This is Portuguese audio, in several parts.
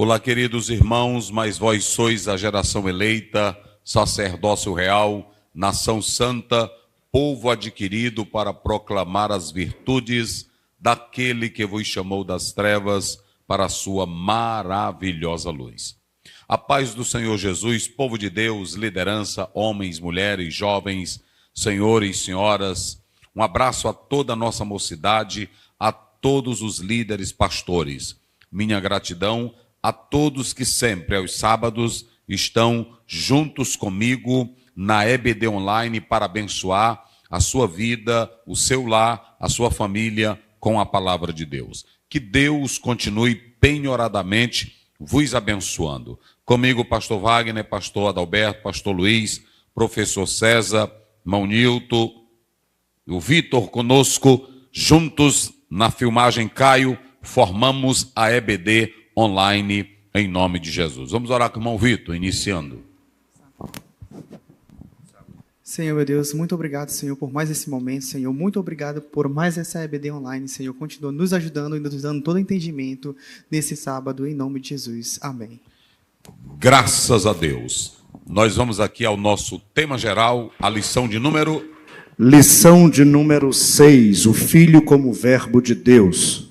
Olá, queridos irmãos, mas vós sois a geração eleita, sacerdócio real, nação santa, povo adquirido para proclamar as virtudes daquele que vos chamou das trevas para a sua maravilhosa luz. A paz do Senhor Jesus, povo de Deus, liderança, homens, mulheres, jovens, senhores, senhoras, um abraço a toda a nossa mocidade, a todos os líderes pastores. Minha gratidão a todos que sempre, aos sábados, estão juntos comigo na EBD Online para abençoar a sua vida, o seu lar, a sua família com a palavra de Deus. Que Deus continue penhoradamente vos abençoando. Comigo, pastor Wagner, pastor Adalberto, pastor Luiz, professor César, irmão Nilton, o Vitor conosco, juntos na filmagem Caio, formamos a EBD Online em nome de Jesus. Vamos orar com o irmão Vitor, iniciando. Senhor, meu Deus, muito obrigado, Senhor, por mais esse momento, Senhor. Muito obrigado por mais essa EBD Online, Senhor. Continua nos ajudando e nos dando todo entendimento nesse sábado, em nome de Jesus. Amém. Graças a Deus. Nós vamos aqui ao nosso tema geral, a lição de número 6, o Filho como Verbo de Deus.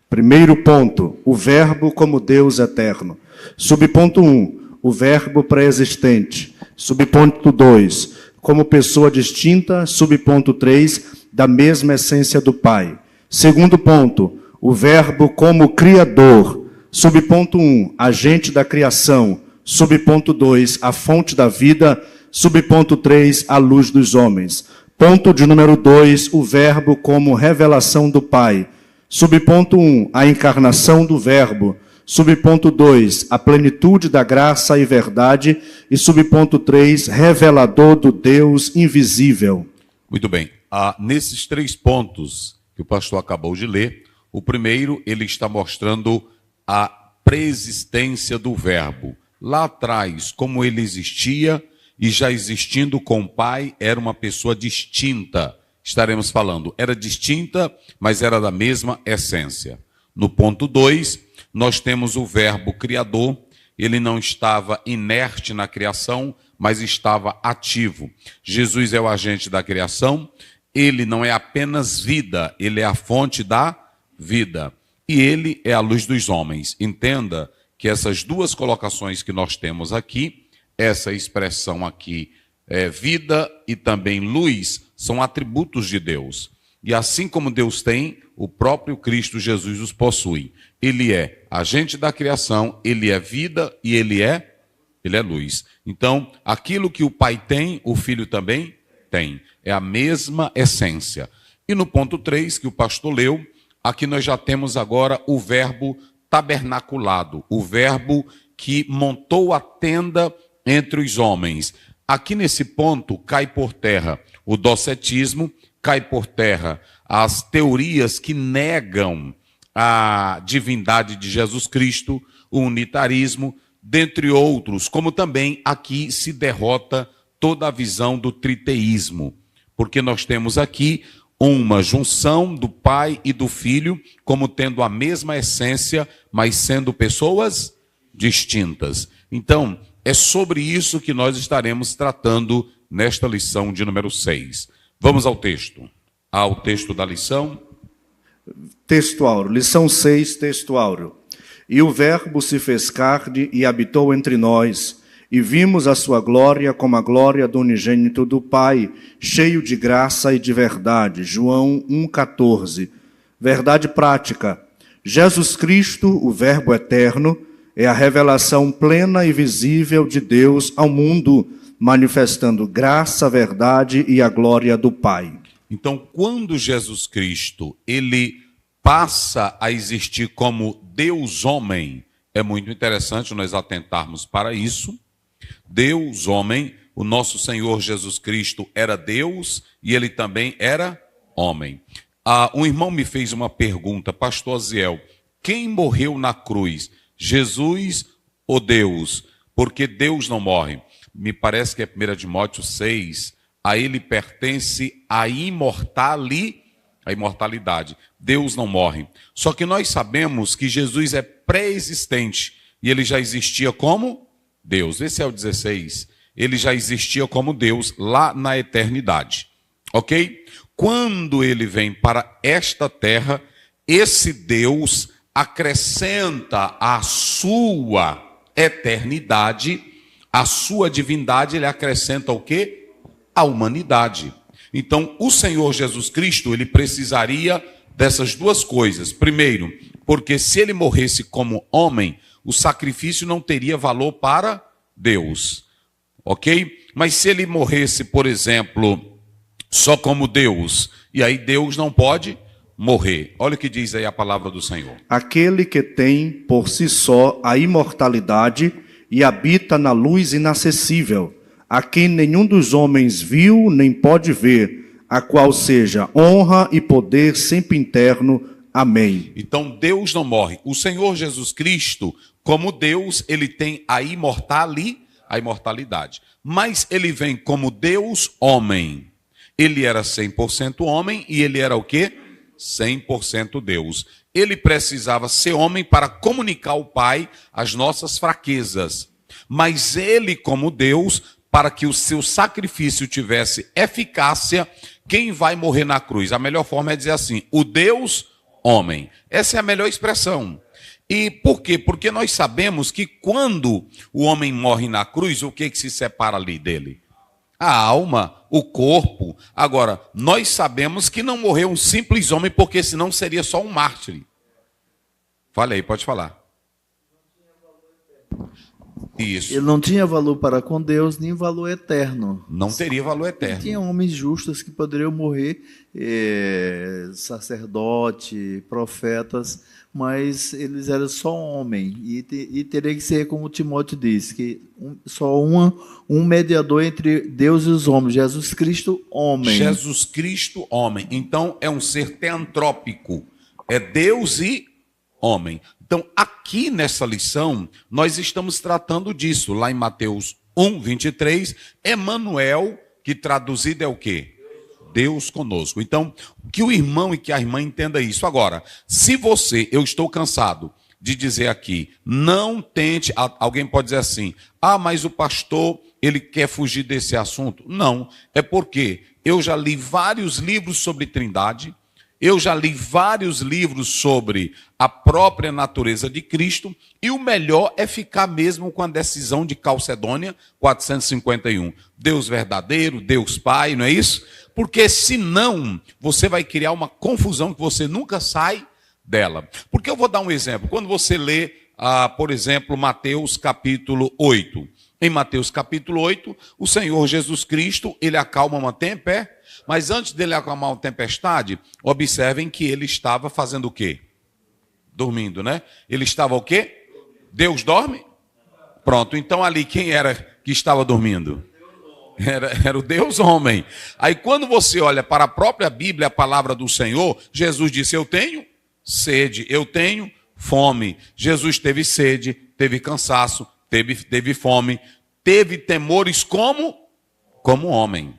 Primeiro ponto, o Verbo como Deus eterno. Subponto 1, o Verbo pré-existente. Subponto 2, como pessoa distinta. Subponto 3, da mesma essência do Pai. Segundo ponto, o Verbo como Criador. Subponto 1, agente da criação. Subponto 2, a fonte da vida. Subponto 3, a luz dos homens. Ponto de número 2, o Verbo como revelação do Pai. Subponto 1, a encarnação do Verbo. Subponto 2, a plenitude da graça e verdade. E subponto 3, revelador do Deus invisível. Muito bem. Nesses 3 pontos que o pastor acabou de ler, o primeiro, ele está mostrando a preexistência do Verbo. Lá atrás, como ele existia, e já existindo com o Pai, era uma pessoa distinta. Estaremos falando, era distinta, mas era da mesma essência. No ponto 2, nós temos o Verbo Criador. Ele não estava inerte na criação, mas estava ativo. Jesus é o agente da criação. Ele não é apenas vida, ele é a fonte da vida. E ele é a luz dos homens. Entenda que essas 2 colocações que nós temos aqui, essa expressão aqui, vida e também luz, são atributos de Deus. E assim como Deus tem, o próprio Cristo Jesus os possui. Ele é agente da criação, ele é vida e ele é luz. Então, aquilo que o Pai tem, o Filho também tem. É a mesma essência. E no ponto 3, que o pastor leu, aqui nós já temos agora o verbo tabernaculado, o verbo que montou a tenda entre os homens. Aqui nesse ponto cai por terra o docetismo, cai por terra as teorias que negam a divindade de Jesus Cristo, o unitarismo, dentre outros, como também aqui se derrota toda a visão do triteísmo, porque nós temos aqui uma junção do Pai e do Filho, como tendo a mesma essência, mas sendo pessoas distintas. Então, é sobre isso que nós estaremos tratando nesta lição de número 6. Vamos ao texto. Ao texto da lição. Texto áureo, lição 6, texto áureo. E o Verbo se fez carne e habitou entre nós, e vimos a sua glória como a glória do unigênito do Pai, cheio de graça e de verdade. João 1,14. Verdade prática. Jesus Cristo, o Verbo eterno, é a revelação plena e visível de Deus ao mundo, manifestando graça, verdade e a glória do Pai. Então, quando Jesus Cristo, ele passa a existir como Deus-homem, é muito interessante nós atentarmos para isso. Deus-homem, o nosso Senhor Jesus Cristo era Deus e ele também era homem. Um irmão me fez uma pergunta, pastor Aziel, quem morreu na cruz? Jesus ou Deus? Porque Deus não morre. Me parece que é 1 Timóteo 6, a ele pertence a imortalidade. Deus não morre. Só que nós sabemos que Jesus é pré-existente e ele já existia como Deus. Esse é o 16. Ele já existia como Deus lá na eternidade. Ok? Quando ele vem para esta terra, esse Deus acrescenta a sua eternidade, a sua divindade, ele acrescenta o quê? A humanidade. Então, o Senhor Jesus Cristo, ele precisaria dessas duas coisas. Primeiro, porque se ele morresse como homem, o sacrifício não teria valor para Deus. Ok? Mas se ele morresse, por exemplo, só como Deus, e aí Deus não pode morrer. Olha o que diz aí a palavra do Senhor. Aquele que tem por si só a imortalidade e habita na luz inacessível, a quem nenhum dos homens viu nem pode ver, a qual seja honra e poder sempre interno. Amém. Então Deus não morre. O Senhor Jesus Cristo, como Deus, ele tem a imortalidade. Mas ele vem como Deus homem. Ele era 100% homem e ele era o quê? 100% Deus. Ele precisava ser homem para comunicar ao Pai as nossas fraquezas. Mas ele, como Deus, para que o seu sacrifício tivesse eficácia, quem vai morrer na cruz? A melhor forma é dizer assim, o Deus homem. Essa é a melhor expressão. E por quê? Porque nós sabemos que quando o homem morre na cruz, o que se separa ali dele? A alma, o corpo. Agora, nós sabemos que não morreu um simples homem, porque senão seria só um mártir. Fala aí, pode falar. Isso. Ele não tinha valor para com Deus, nem valor eterno. Não teria valor eterno. Tinha homens justos que poderiam morrer, sacerdote, profetas, mas eles eram só homem. E teria que ser, como Timóteo diz, que só um mediador entre Deus e os homens, Jesus Cristo, homem. Jesus Cristo, homem. Então, é um ser teantrópico. É Deus e homem. Então, aqui nessa lição, nós estamos tratando disso. Lá em Mateus 1, 23, Emanuel, que traduzido é o quê? Deus conosco. Então, que o irmão e que a irmã entenda isso. Agora, se eu estou cansado de dizer aqui, não tente, alguém pode dizer assim, mas o pastor, ele quer fugir desse assunto. Não, é porque eu já li vários livros sobre Trindade, eu já li vários livros sobre a própria natureza de Cristo, e o melhor é ficar mesmo com a decisão de Calcedônia 451. Deus verdadeiro, Deus Pai, não é isso? Porque senão você vai criar uma confusão que você nunca sai dela. Porque eu vou dar um exemplo. Quando você lê, por exemplo, Mateus capítulo 8. Em Mateus capítulo 8, o Senhor Jesus Cristo, ele acalma uma tempestade. Mas antes dele acalmar uma tempestade, observem que ele estava fazendo o quê? Dormindo, né? Ele estava o quê? Deus dorme? Pronto, então ali quem era que estava dormindo? Era o Deus homem. Aí quando você olha para a própria Bíblia, a palavra do Senhor, Jesus disse, eu tenho sede, eu tenho fome. Jesus teve sede, teve cansaço, teve fome, teve temores como homem.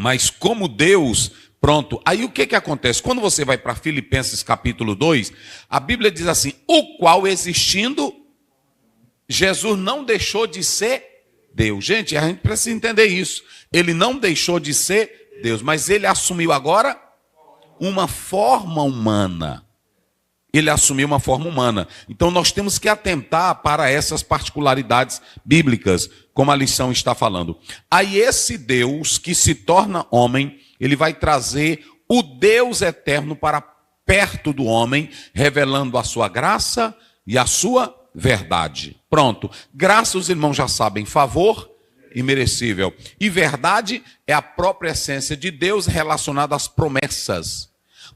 Mas como Deus, pronto. Aí o que acontece? Quando você vai para Filipenses capítulo 2, a Bíblia diz assim, o qual existindo, Jesus não deixou de ser Deus. Gente, a gente precisa entender isso. Ele não deixou de ser Deus, mas ele assumiu agora uma forma humana. Ele assumiu uma forma humana. Então nós temos que atentar para essas particularidades bíblicas, como a lição está falando. Aí esse Deus que se torna homem, ele vai trazer o Deus eterno para perto do homem, revelando a sua graça e a sua verdade. Pronto. Graça, os irmãos já sabem, favor imerecível. E verdade é a própria essência de Deus relacionada às promessas.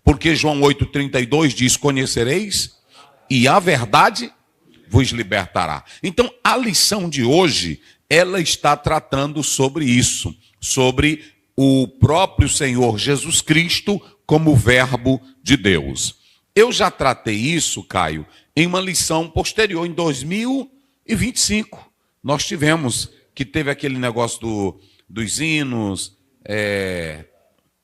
Porque João 8,32 diz, conhecereis e a verdade vos libertará. Então, a lição de hoje, ela está tratando sobre isso, sobre o próprio Senhor Jesus Cristo como verbo de Deus. Eu já tratei isso, Caio, em uma lição posterior, em 2025. Nós teve aquele negócio dos hinos,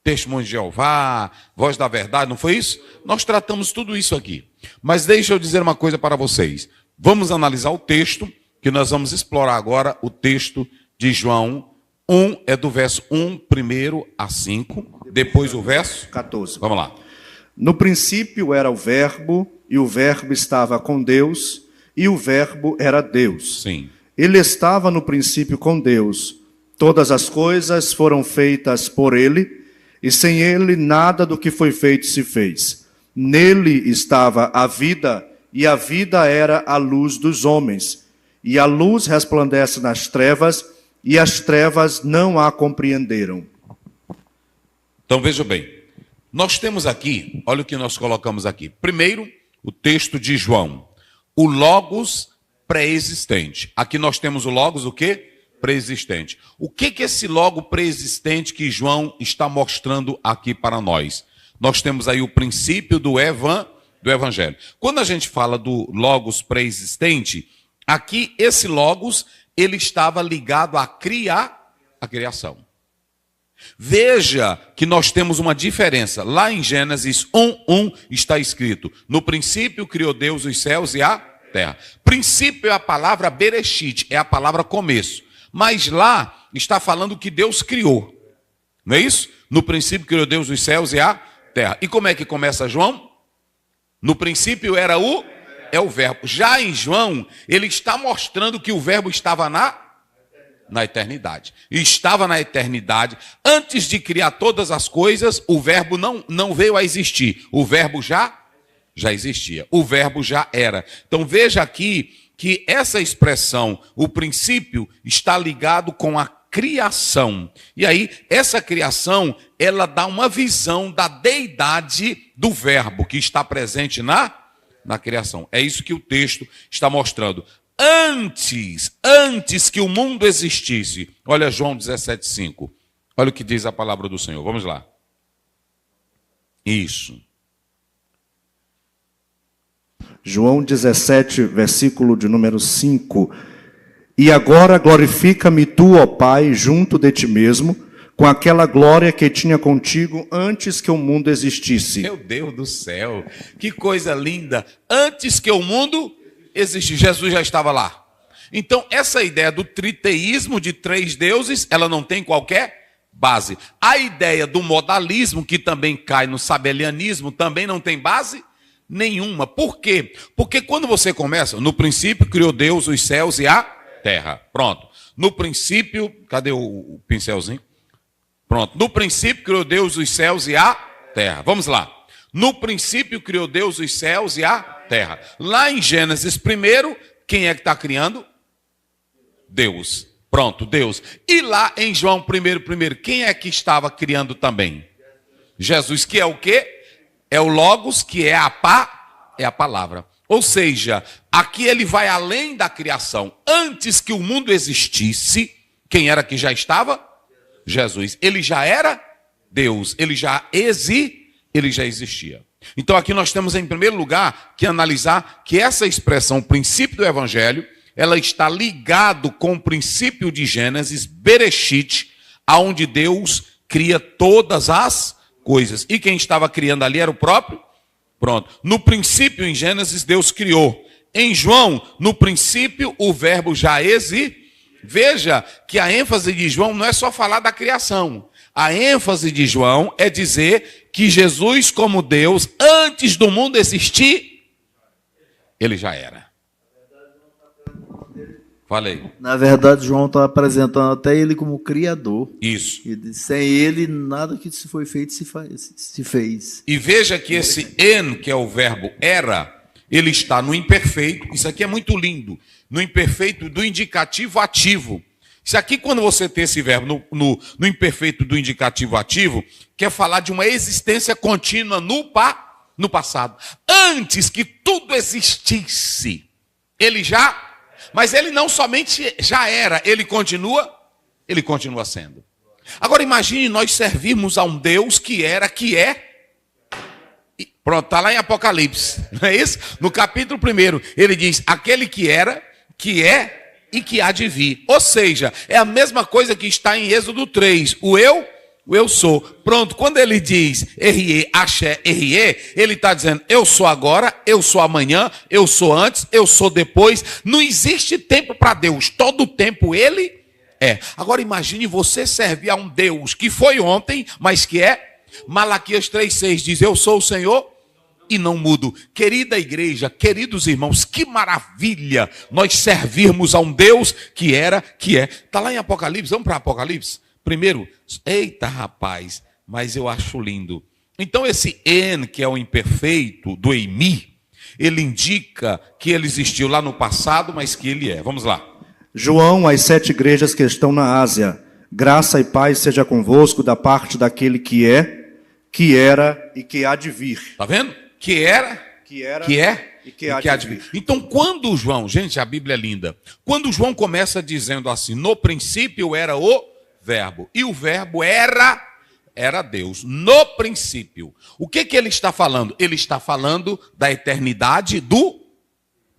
Testemunho de Jeová, Voz da Verdade, não foi isso? Nós tratamos tudo isso aqui. Mas deixa eu dizer uma coisa para vocês. Vamos analisar o texto, que nós vamos explorar agora o texto de João 1, é do verso 1 primeiro a 5, depois o verso 14. Vamos lá. No princípio era o Verbo, e o Verbo estava com Deus, e o Verbo era Deus. Sim. Ele estava no princípio com Deus. Todas as coisas foram feitas por ele, e sem ele nada do que foi feito se fez. Nele estava a vida, e a vida era a luz dos homens. E a luz resplandece nas trevas, e as trevas não a compreenderam. Então veja bem, nós temos aqui, olha o que nós colocamos aqui. Primeiro, o texto de João, o Logos pré-existente. Aqui nós temos o Logos, o quê? Pré-existente. O que é esse Logo pré-existente que João está mostrando aqui para nós? Nós temos aí o princípio do Evangelho. Quando a gente fala do Logos pré-existente, aqui esse Logos, ele estava ligado à criação. Veja que nós temos uma diferença. Lá em Gênesis 1:1 está escrito: no princípio criou Deus os céus e a terra. Princípio é a palavra Bereshit, é a palavra começo. Mas lá está falando que Deus criou. Não é isso? No princípio criou Deus os céus e a terra. E como é que começa João? No princípio era o Verbo. Já em João, ele está mostrando que o Verbo estava na eternidade. E estava na eternidade. Antes de criar todas as coisas, o Verbo não veio a existir. O Verbo já existia. O Verbo já era. Então veja aqui que essa expressão, o princípio, está ligado com a criação. E aí, essa criação, ela dá uma visão da deidade do Verbo que está presente na criação. É isso que o texto está mostrando. Antes que o mundo existisse. Olha João 17:5. Olha o que diz a palavra do Senhor. Vamos lá. Isso. João 17, versículo de número 5. E agora glorifica-me tu, ó Pai, junto de ti mesmo, com aquela glória que tinha contigo antes que o mundo existisse. Meu Deus do céu, que coisa linda. Antes que o mundo existisse, Jesus já estava lá. Então, essa ideia do triteísmo de três deuses, ela não tem qualquer base. A ideia do modalismo, que também cai no sabelianismo, também não tem base nenhuma. Por quê? Porque quando você começa, no princípio criou Deus os céus e a terra. Pronto. No princípio, cadê o pincelzinho? Pronto. No princípio criou Deus os céus e a terra. Vamos lá. No princípio criou Deus os céus e a terra. Lá em Gênesis primeiro, quem é que está criando? Deus. Pronto, Deus. E lá em João primeiro, quem é que estava criando também? Jesus, que é o quê? É o Logos, que é a palavra. Ou seja, aqui ele vai além da criação. Antes que o mundo existisse, quem era que já estava? Jesus. Ele já era Deus. Ele já existia. Então aqui nós temos em primeiro lugar que analisar que essa expressão, princípio do Evangelho, ela está ligado com o princípio de Gênesis, Bereshit, aonde Deus cria todas as coisas. E quem estava criando ali era o próprio? Pronto. No princípio, em Gênesis, Deus criou. Em João, no princípio, o Verbo já existe. Veja que a ênfase de João não é só falar da criação. A ênfase de João é dizer que Jesus, como Deus, antes do mundo existir, ele já era. Falei. Na verdade, João está apresentando até ele como Criador. Isso. E sem ele, nada que se foi feito se fez. E veja que esse en, que é o verbo era, ele está no imperfeito. Isso aqui é muito lindo. No imperfeito do indicativo ativo. Isso aqui, quando você tem esse verbo no imperfeito do indicativo ativo, quer falar de uma existência contínua no passado. Antes que tudo existisse, ele já... Mas ele não somente já era, ele continua sendo. Agora imagine nós servirmos a um Deus que era, que é. Pronto, está lá em Apocalipse, não é isso? No capítulo 1, ele diz, aquele que era, que é e que há de vir. Ou seja, é a mesma coisa que está em Êxodo 3. O eu O eu sou. Pronto, quando ele diz Erie, Axé, Erie, ele está dizendo eu sou agora, eu sou amanhã, eu sou antes, eu sou depois. Não existe tempo para Deus. Todo tempo ele é. Agora imagine você servir a um Deus que foi ontem, mas que é. Malaquias 3,6 diz, eu sou o Senhor e não mudo. Querida igreja, queridos irmãos, que maravilha nós servirmos a um Deus que era, que é. Está lá em Apocalipse, vamos para Apocalipse? Primeiro, eita rapaz, mas eu acho lindo. Então esse en, que é o imperfeito do eimi, ele indica que ele existiu lá no passado, mas que ele é. Vamos lá. João, às 7 igrejas que estão na Ásia, graça e paz seja convosco da parte daquele que é, que era e que há de vir. Está vendo? Que era, que é e que há de vir. Então, quando João, gente, a Bíblia é linda. Quando João começa dizendo assim, no princípio era o verbo, e o verbo era Deus, no princípio. O que ele está falando? Ele está falando da eternidade do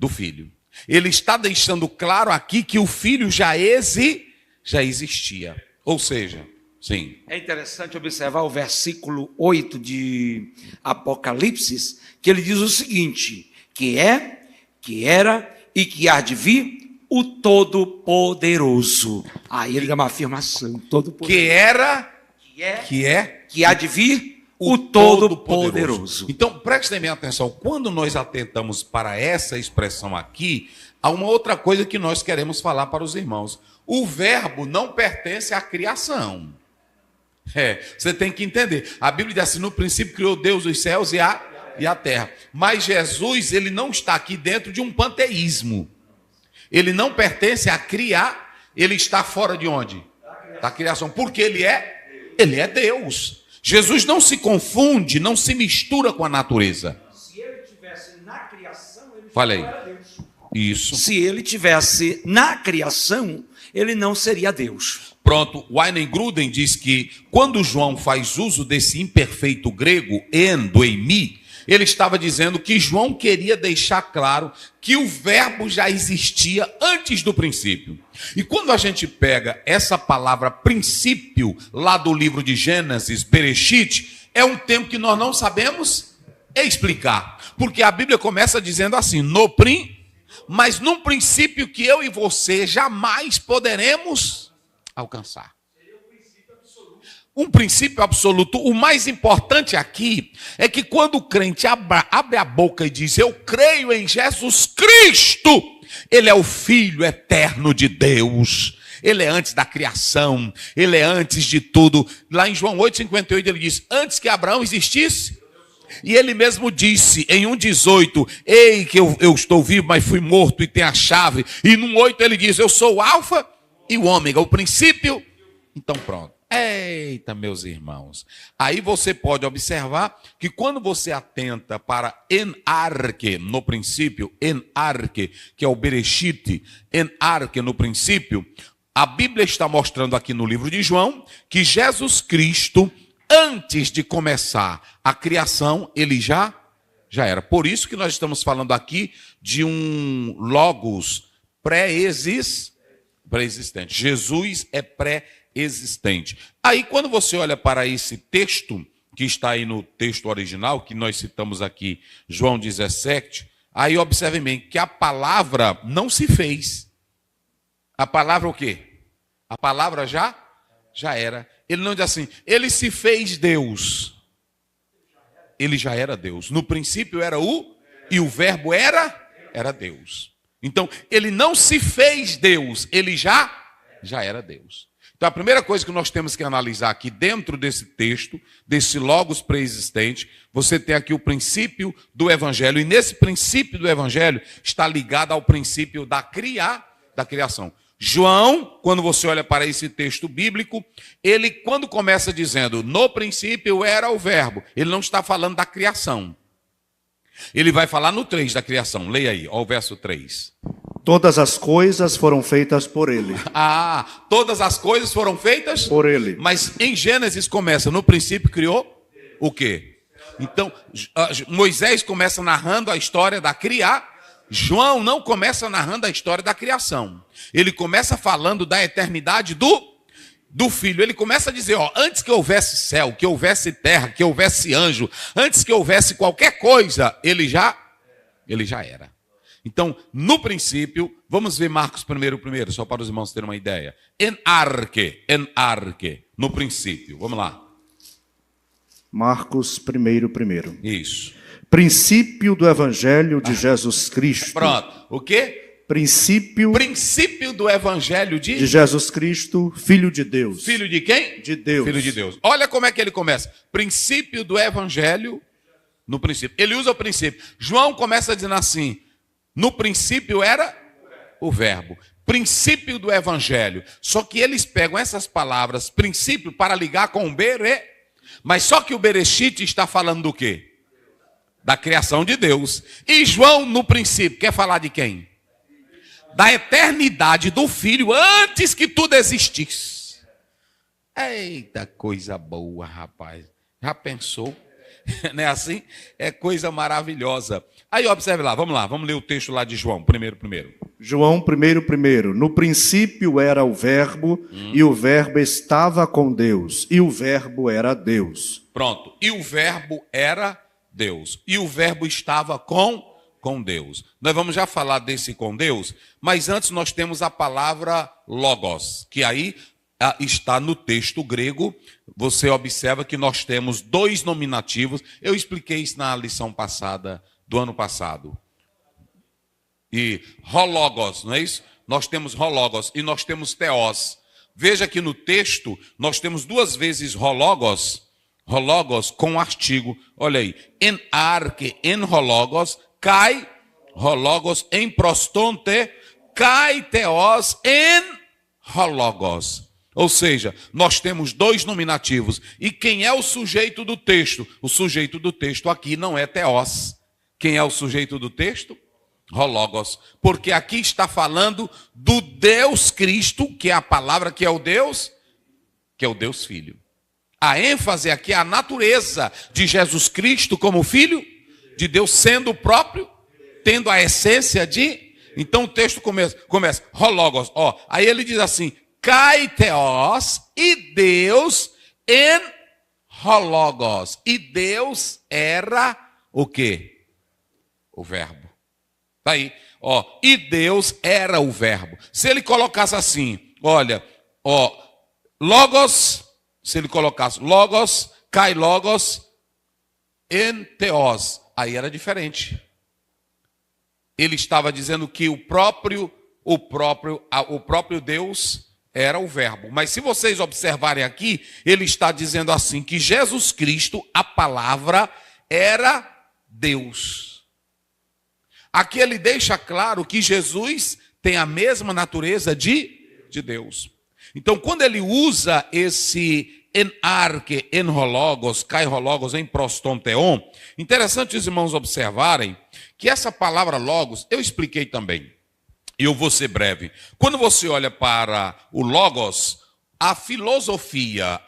Filho. Ele está deixando claro aqui que o Filho já existia. Ou seja, sim. É interessante observar o versículo 8 de Apocalipse, que ele diz o seguinte, que é, que era e que há de vir o Todo-Poderoso. Aí ele dá uma afirmação, Todo-Poderoso. Que era, que há de vir o Todo-Poderoso. Então, prestem bem atenção, quando nós atentamos para essa expressão aqui, há uma outra coisa que nós queremos falar para os irmãos. O verbo não pertence à criação. Você tem que entender. A Bíblia diz assim, no princípio criou Deus os céus e a terra. Mas Jesus, ele não está aqui dentro de um panteísmo. Ele não pertence a criar, ele está fora de onde? Da criação. Porque ele é Deus. Jesus não se confunde, não se mistura com a natureza. Se ele tivesse na criação, ele Falei. não era Deus. Isso. Se ele tivesse na criação, ele não seria Deus. Pronto, Weingruden diz que quando João faz uso desse imperfeito grego, en, do eimi, ele estava dizendo que João queria deixar claro que o verbo já existia antes do princípio. E quando a gente pega essa palavra princípio, lá do livro de Gênesis, Bereshit, é um termo que nós não sabemos explicar. Porque a Bíblia começa dizendo assim, mas num princípio que eu e você jamais poderemos alcançar. Um princípio absoluto. O mais importante aqui é que quando o crente abre a boca e diz, eu creio em Jesus Cristo, ele é o Filho eterno de Deus. Ele é antes da criação, ele é antes de tudo. Lá em João 8,58 ele diz, antes que Abraão existisse, e ele mesmo disse em 1,18, ei que eu estou vivo, mas fui morto e tenho a chave. E no 8 ele diz, eu sou o alfa e o ômega, o princípio. Então pronto. Eita, meus irmãos. Aí você pode observar que quando você atenta para en-arque no princípio, en-arque, que é o Bereshit, en-arque no princípio, a Bíblia está mostrando aqui no livro de João que Jesus Cristo, antes de começar a criação, ele já era. Por isso que nós estamos falando aqui de um logos pré-existente. Jesus é pré-existente. Aí quando você olha para esse texto, que está aí no texto original, que nós citamos aqui, João 17, aí observe bem que a palavra não se fez. A palavra o quê? A palavra já era. Ele não diz assim, ele se fez Deus. Ele já era Deus. No princípio era e o verbo era Deus. Então, ele não se fez Deus, ele já era Deus. Então, a primeira coisa que nós temos que analisar aqui dentro desse texto, desse logos pré-existente, você tem aqui o princípio do evangelho, e nesse princípio do evangelho está ligado ao princípio da criação. João, quando você olha para esse texto bíblico, ele quando começa dizendo, no princípio era o verbo, ele não está falando da criação. Ele vai falar no 3 da criação. Leia aí, ó, o verso 3. Todas as coisas foram feitas por ele. Todas as coisas foram feitas? Por ele. Mas em Gênesis começa, no princípio criou o quê? Então, Moisés começa narrando a história da criação. João não começa narrando a história da criação. Ele começa falando da eternidade do Filho. Ele começa a dizer, ó, antes que houvesse céu, que houvesse terra, que houvesse anjo, antes que houvesse qualquer coisa, ele já era. Então, no princípio, vamos ver Marcos primeiro, só para os irmãos terem uma ideia. En arque, no princípio. Vamos lá. Marcos primeiro. Isso. Princípio do Evangelho de Jesus Cristo. Pronto. O quê? Princípio do Evangelho de Jesus Cristo, Filho de Deus. Filho de quem? De Deus. Filho de Deus. Olha como é que ele começa. Princípio do Evangelho, no princípio. Ele usa o princípio. João começa dizendo assim, no princípio era o verbo. Princípio do Evangelho. Só que eles pegam essas palavras, princípio, para ligar com o Berê. Mas só que o Bereshit está falando do quê? Da criação de Deus. E João, no princípio, quer falar de quem? Da eternidade do Filho, antes que tudo existisse. Eita, coisa boa, rapaz. Já pensou? Não é assim? É coisa maravilhosa. Aí observe lá, vamos ler o texto lá de João, primeiro. João, primeiro. No princípio era o Verbo, e o Verbo estava com Deus, e o Verbo era Deus. Pronto, e o Verbo era Deus, e o Verbo estava com Deus. Nós vamos já falar desse com Deus, mas antes nós temos a palavra logos, que aí está no texto grego. Você observa que nós temos dois nominativos. Eu expliquei isso na lição passada, do ano passado. E hologos, não é isso? Nós temos hologos e nós temos theos. Veja que no texto nós temos duas vezes hologos com artigo. Olha aí, en arque, en hologos, kai hologos, en prostonte, kai theos, en hologos. Ou seja, nós temos dois nominativos. E quem é o sujeito do texto? O sujeito do texto aqui não é theos. Quem é o sujeito do texto? Hologos. Porque aqui está falando do Deus Cristo, que é a palavra, que é o Deus Filho. A ênfase aqui é a natureza de Jesus Cristo como Filho de Deus, sendo o próprio, tendo a essência de... Então o texto começa hologos. Aí ele diz assim, kai theos, e Deus en hologos. E Deus era o quê? O verbo. Está aí. E Deus era o verbo. Se ele colocasse assim, olha, logos, se ele colocasse logos, kai logos, en theos, aí era diferente. Ele estava dizendo que o próprio Deus era o verbo. Mas se vocês observarem aqui, ele está dizendo assim, que Jesus Cristo, a palavra, era Deus. Aqui ele deixa claro que Jesus tem a mesma natureza de Deus. Então, quando ele usa esse en arque, en hologos, kai hologos, em prostonteon, interessante os irmãos observarem que essa palavra logos, eu expliquei também, e eu vou ser breve. Quando você olha para o logos, a filosofia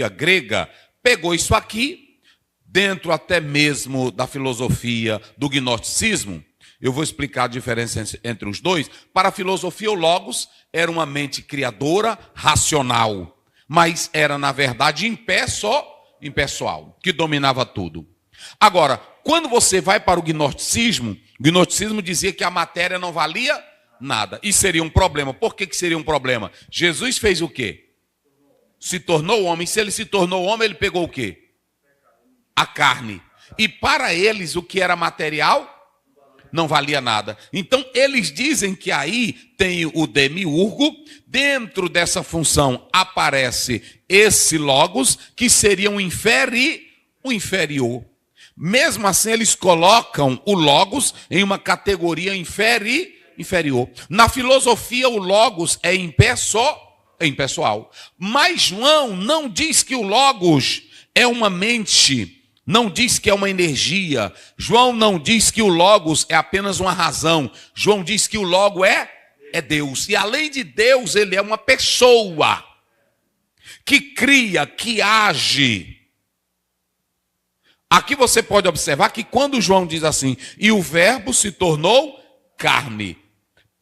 grega pegou isso aqui, dentro até mesmo da filosofia do gnosticismo. Eu vou explicar a diferença entre os dois. Para a filosofia, o logos era uma mente criadora, racional, mas era, na verdade, impessoal, que dominava tudo. Agora, quando você vai para o gnosticismo dizia que a matéria não valia nada. E seria um problema. Por que seria um problema? Jesus fez o quê? Se tornou homem. Se ele se tornou homem, ele pegou o quê? A carne. E para eles, o que era material não valia nada. Então, eles dizem que aí tem o demiurgo. Dentro dessa função aparece esse logos, que seria um inferior. Mesmo assim, eles colocam o logos em uma categoria inferior. Na filosofia, o logos é impessoal. Mas João não diz que o logos é uma mente, não diz que é uma energia. João não diz que o logos é apenas uma razão. João diz que o logo é Deus. E além de Deus, ele é uma pessoa que cria, que age. Aqui você pode observar que quando João diz assim, e o verbo se tornou carne.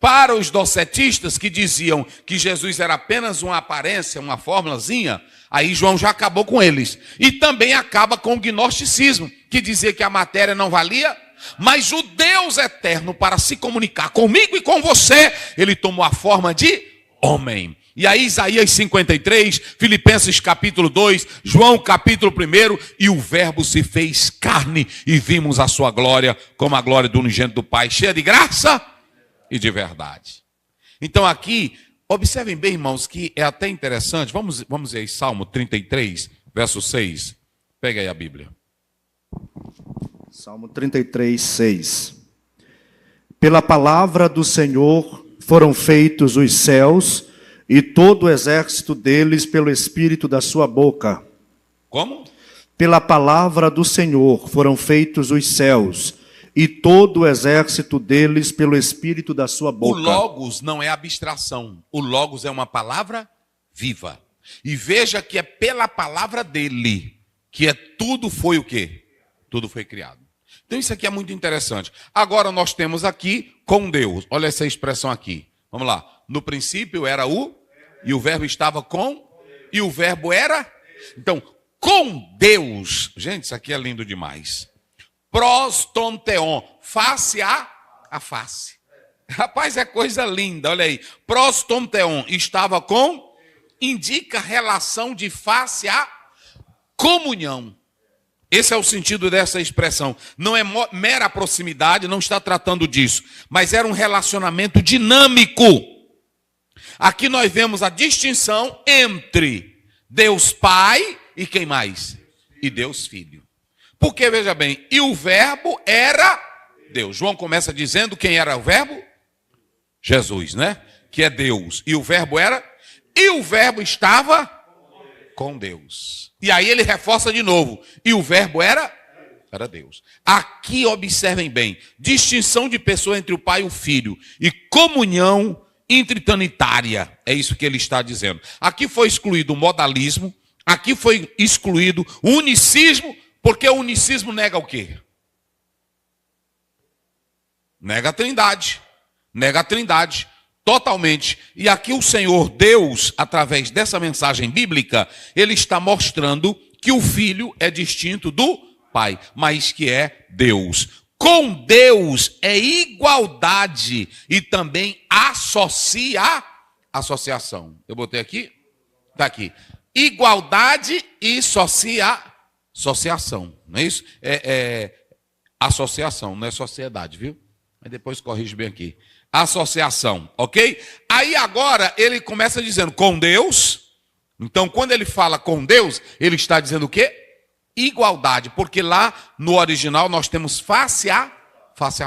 Para os docetistas que diziam que Jesus era apenas uma aparência, uma formulazinha, aí João já acabou com eles. E também acaba com o gnosticismo, que dizia que a matéria não valia, mas o Deus eterno, para se comunicar comigo e com você, ele tomou a forma de homem. E aí Isaías 53, Filipenses capítulo 2, João capítulo 1, e o verbo se fez carne e vimos a sua glória como a glória do unigênito do Pai, cheia de graça e de verdade. Então aqui, observem bem, irmãos, que é até interessante. Vamos ver Salmo 33, verso 6. Pega aí a Bíblia. Salmo 33, 6. Pela palavra do Senhor foram feitos os céus, e todo o exército deles pelo espírito da sua boca. Como? Pela palavra do Senhor foram feitos os céus, e todo o exército deles pelo espírito da sua boca. O logos não é abstração. O logos é uma palavra viva. E veja que é pela palavra dele que tudo foi o quê? Tudo foi criado. Então isso aqui é muito interessante. Agora nós temos aqui com Deus. Olha essa expressão aqui. Vamos lá. No princípio era e o verbo estava com, e o verbo era. Então, com Deus. Gente, isso aqui é lindo demais. Prostonteon, face a face. Rapaz, é coisa linda, olha aí. Prostonteon, estava com, indica relação de face a comunhão. Esse é o sentido dessa expressão. Não é mera proximidade, não está tratando disso. Mas era um relacionamento dinâmico. Aqui nós vemos a distinção entre Deus Pai e quem mais? E Deus Filho. Porque, veja bem, e o verbo era Deus. João começa dizendo quem era o verbo? Jesus, né? Que é Deus. E o verbo era? E o verbo estava com Deus. E aí ele reforça de novo. E o verbo era Deus. Aqui observem bem. Distinção de pessoa entre o Pai e o Filho. E comunhão intrinitária. É isso que ele está dizendo. Aqui foi excluído o modalismo. Aqui foi excluído o unicismo. Porque o unicismo nega o quê? Nega a trindade. Nega a trindade. Totalmente. E aqui o Senhor Deus, através dessa mensagem bíblica, ele está mostrando que o Filho é distinto do Pai, mas que é Deus. Com Deus é igualdade e também associação. Eu botei aqui? Está aqui. Igualdade e associação. Não é isso? Associação, não é sociedade, viu? Aí depois corrige bem aqui. Associação, ok? Aí agora ele começa dizendo com Deus. Então quando ele fala com Deus, ele está dizendo o quê? Igualdade, porque lá no original nós temos face a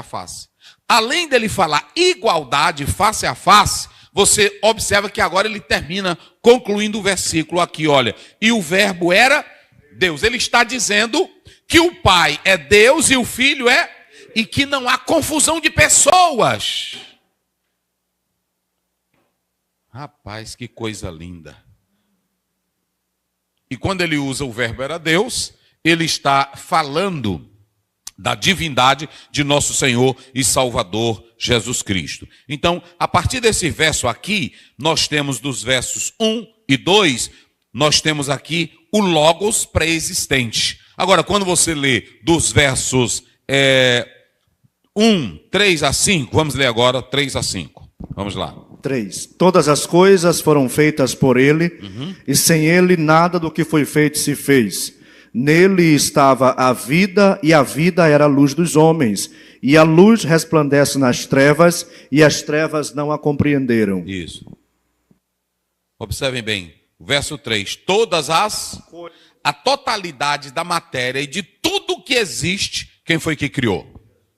face. Além dele falar igualdade, face a face, você observa que agora ele termina concluindo o versículo aqui, olha. E o verbo era Deus. Ele está dizendo que o Pai é Deus e o Filho é, e que não há confusão de pessoas. Rapaz, que coisa linda. E quando ele usa o verbo era Deus, ele está falando da divindade de nosso Senhor e Salvador Jesus Cristo. Então, a partir desse verso aqui, nós temos dos versos 1 e 2, nós temos aqui o Logos pré-existente. Agora, quando você lê dos versos 1, 3 a 5, vamos ler agora 3 a 5. Vamos lá. 3. Todas as coisas foram feitas por ele, e sem ele nada do que foi feito se fez. Nele estava a vida, e a vida era a luz dos homens. E a luz resplandece nas trevas, e as trevas não a compreenderam. Isso. Observem bem, verso 3. A totalidade da matéria e de tudo que existe, quem foi que criou?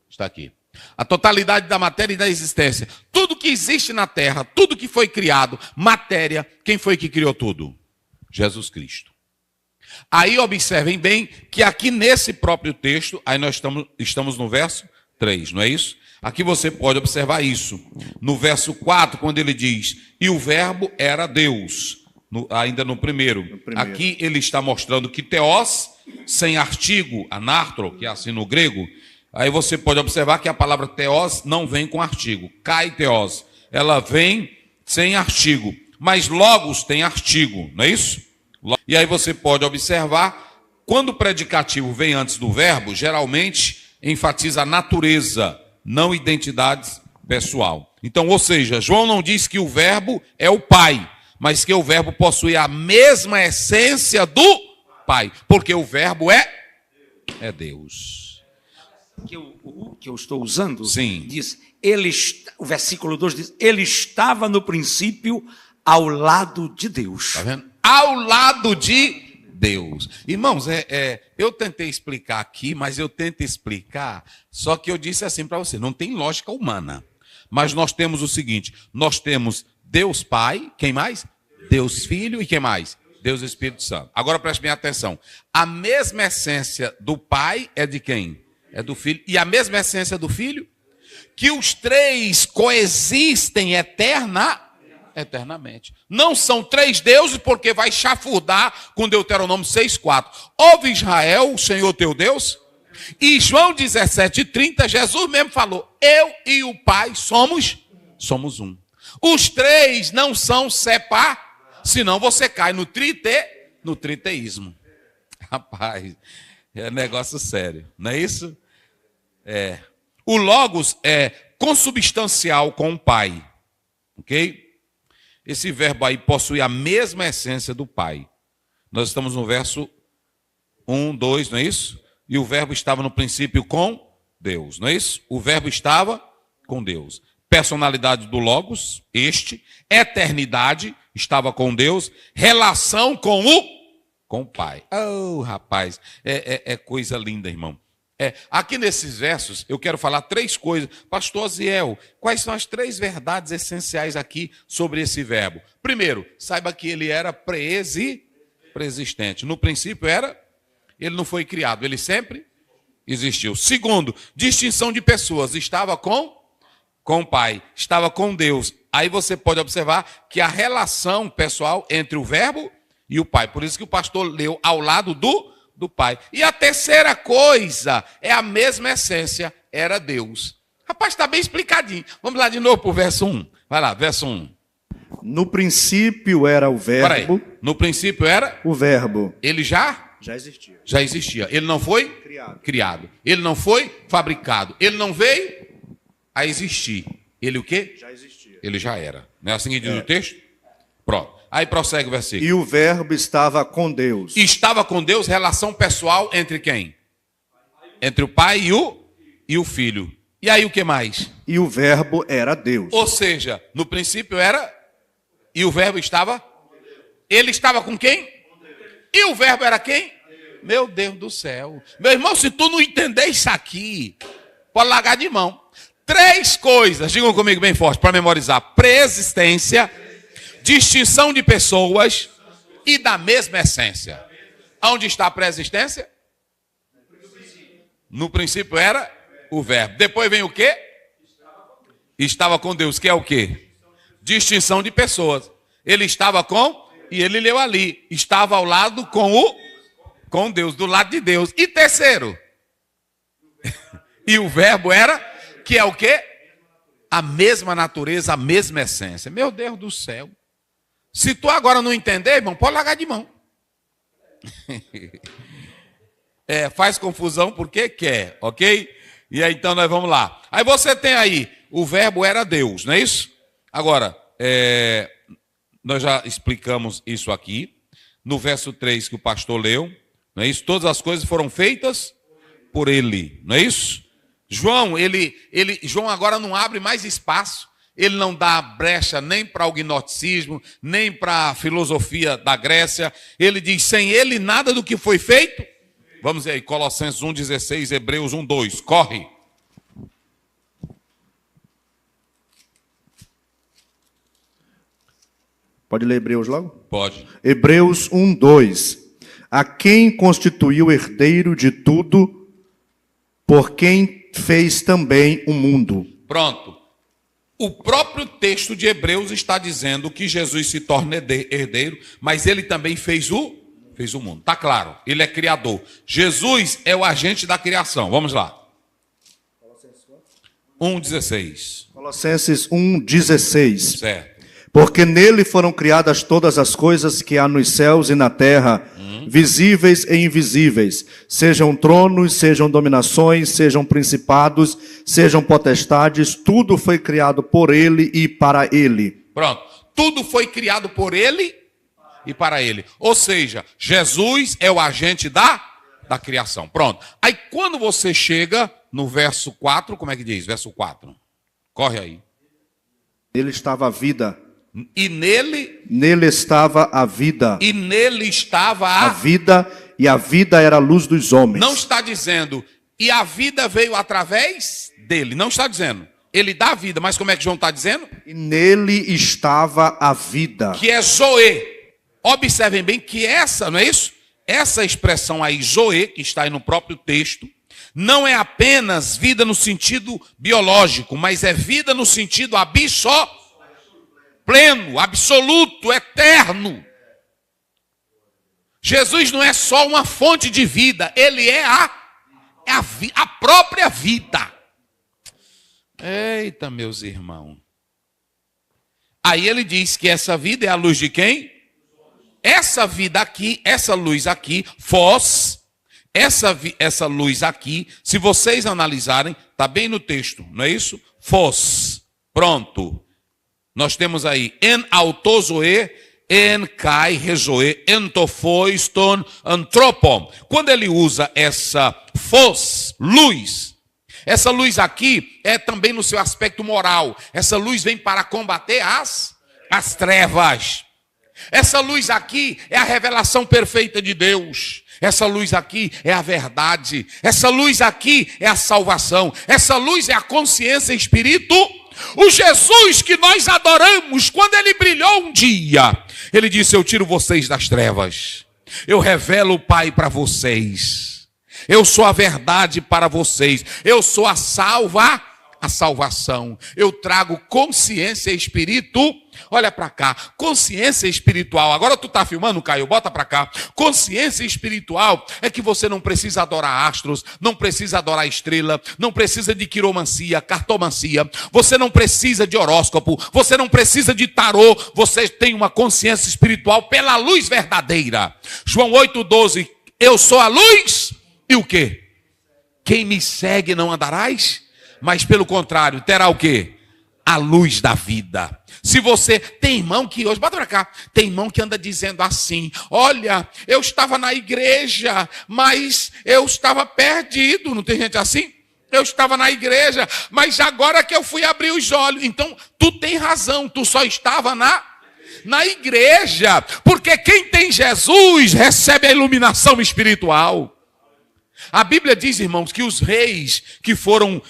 Está aqui. A totalidade da matéria e da existência. Tudo que existe na terra, tudo que foi criado, matéria, quem foi que criou tudo? Jesus Cristo. Aí observem bem que aqui nesse próprio texto, aí nós estamos no verso 3, não é isso? Aqui você pode observar isso. No verso 4, quando ele diz, e o verbo era Deus. Ainda no primeiro. Aqui ele está mostrando que teos, sem artigo, anartro, que é assim no grego. Aí você pode observar que a palavra teos não vem com artigo. Kai teos. ela vem sem artigo. Mas logos tem artigo, não é isso? E aí você pode observar, quando o predicativo vem antes do verbo, geralmente enfatiza a natureza, não identidade pessoal. Então, ou seja, João não diz que o verbo é o Pai, mas que o verbo possui a mesma essência do Pai, porque o verbo é Deus. O que eu estou usando, Sim. diz, o versículo 2 diz, ele estava no princípio ao lado de Deus. Está vendo? Ao lado de Deus. Irmãos, eu tentei explicar aqui, mas eu tento explicar, só que eu disse assim para você, não tem lógica humana. Mas nós temos o seguinte, nós temos Deus Pai, quem mais? Deus Filho e quem mais? Deus Espírito Santo. Agora preste bem atenção. A mesma essência do Pai é de quem? É do Filho. E a mesma essência do Filho? Que os três coexistem eternamente. Não são três deuses, porque vai chafurdar com Deuteronômio 6,4. Ouve Israel, o Senhor teu Deus. E João 17,30, Jesus mesmo falou, eu e o Pai somos um. Os três não são separados, senão você cai no triteísmo. Rapaz, é negócio sério, não é isso? O Logos é consubstancial com o Pai, ok? Esse verbo aí possui a mesma essência do Pai. Nós estamos no verso 1, 2, não é isso? E o verbo estava no princípio com Deus, não é isso? O verbo estava com Deus. Personalidade do Logos, eternidade, estava com Deus, relação com o Pai. Oh, rapaz, é coisa linda, irmão. Aqui nesses versos, eu quero falar três coisas. Pastor Ziel, quais são as três verdades essenciais aqui sobre esse verbo? Primeiro, saiba que ele era preexistente. No princípio ele não foi criado, ele sempre existiu. Segundo, distinção de pessoas, estava com o Pai, estava com Deus. Aí você pode observar que a relação pessoal entre o verbo e o Pai. Por isso que o pastor leu ao lado do Pai. E a terceira coisa é a mesma essência, era Deus. Rapaz, está bem explicadinho. Vamos lá de novo para o verso 1. Vai lá, verso 1. No princípio era o verbo. No princípio era? O verbo. Ele já existia. Já existia. Ele não foi criado. Ele não foi fabricado. Ele não veio a existir. Ele o quê? Já existia. Ele já era. Não é assim que diz o texto? Pronto. Aí prossegue o versículo. E o verbo estava com Deus. Estava com Deus, relação pessoal entre quem? Entre o Pai e o Filho. E aí o que mais? E o verbo era Deus. Ou seja, no princípio era, e o verbo estava? Ele estava com quem? E o verbo era quem? Meu Deus do céu. Meu irmão, se tu não entender isso aqui, pode largar de mão. Três coisas, digam comigo bem forte, para memorizar. Preexistência, distinção de pessoas e da mesma essência. Onde está a pré-existência? No princípio era o verbo. Depois vem o quê? Estava com Deus, que é o quê? Distinção de pessoas. Ele estava com, e ele leu ali, estava ao lado com Deus, do lado de Deus. E terceiro, e o verbo era, que é o quê? A mesma natureza, a mesma essência. Meu Deus do céu. Se tu agora não entender, irmão, pode largar de mão. Faz confusão porque quer, ok? E aí então nós vamos lá. Aí você tem aí, o verbo era Deus, não é isso? Agora, nós já explicamos isso aqui, no verso 3 que o pastor leu, não é isso? Todas as coisas foram feitas por ele, não é isso? João, João agora não abre mais espaço. Ele não dá brecha nem para o gnosticismo, nem para a filosofia da Grécia. Ele diz, sem ele nada do que foi feito. Vamos aí, Colossenses 1,16, Hebreus 1,2. Corre. Pode ler Hebreus logo? Pode. Hebreus 1:2. A quem constituiu herdeiro de tudo, por quem fez também o mundo. Pronto. O próprio texto de Hebreus está dizendo que Jesus se torna herdeiro, mas ele também fez o mundo. Está claro, ele é criador. Jesus é o agente da criação. Vamos lá. 1,16. Colossenses 1,16. Certo. Porque nele foram criadas todas as coisas que há nos céus e na terra, visíveis e invisíveis, sejam tronos, sejam dominações, sejam principados, sejam potestades, tudo foi criado por ele e para ele. Pronto. Tudo foi criado por ele e para ele. Ou seja, Jesus é o agente da criação. Pronto. Aí quando você chega no verso 4, como é que diz? Verso 4. Corre aí. Nele estava a vida. E nele estava a vida. E nele estava A vida, e a vida era a luz dos homens. Não está dizendo, e a vida veio através dele. Não está dizendo. Ele dá a vida, mas como é que João está dizendo? E nele estava a vida. Que é Zoe. Observem bem que essa, não é isso? Essa expressão aí, Zoe, que está aí no próprio texto, não é apenas vida no sentido biológico, mas é vida no sentido pleno, absoluto, eterno. Jesus não é só uma fonte de vida, ele é a própria vida. Eita, meus irmãos. Aí ele diz que essa vida é a luz de quem? Essa vida aqui, essa luz aqui, essa luz aqui, se vocês analisarem, está bem no texto, não é isso? Pronto. Nós temos aí, en autozoe, en kai rezoe, entofoiston antropon. Quando ele usa essa luz, essa luz aqui é também no seu aspecto moral. Essa luz vem para combater as trevas. Essa luz aqui é a revelação perfeita de Deus. Essa luz aqui é a verdade. Essa luz aqui é a salvação. Essa luz é a consciência espiritual. O Jesus que nós adoramos, quando ele brilhou um dia, ele disse: eu tiro vocês das trevas. Eu revelo o Pai para vocês. Eu sou a verdade para vocês. Eu sou a salvação. Eu trago consciência espiritual. Olha para cá, consciência espiritual. Agora tu tá filmando, Caio? Bota para cá. Consciência espiritual é que você não precisa adorar astros, não precisa adorar estrela, não precisa de quiromancia, cartomancia, você não precisa de horóscopo, você não precisa de tarô, você tem uma consciência espiritual pela luz verdadeira. João 8,12, eu sou a luz e o quê? Quem me segue não andarás, mas pelo contrário, terá o quê? A luz da vida. Se você tem irmão que hoje, bota pra cá, tem irmão que anda dizendo assim: olha, eu estava na igreja, mas eu estava perdido. Não tem gente assim? Eu estava na igreja, mas agora que eu fui abrir os olhos. Então, tu tem razão, tu só estava na igreja, porque quem tem Jesus recebe a iluminação espiritual. A Bíblia diz, irmãos, que os reis que foram